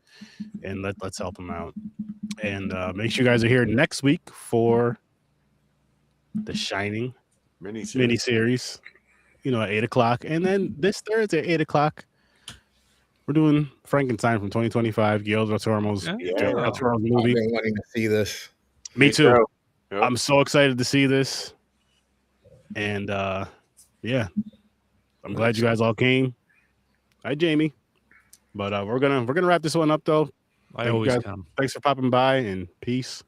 And let's help him out. And make sure you guys are here next week for The Shining miniseries. At 8 o'clock. And then this Thursday at 8 o'clock, we're doing Frankenstein from 2025. Guillermo del Toro's movie. I've been wanting to see this. Me too. Yep. I'm so excited to see this. And yeah, I'm glad you guys all came. Hi, Jamie. But we're gonna wrap this one up though. I always come. Thanks for popping by, and peace.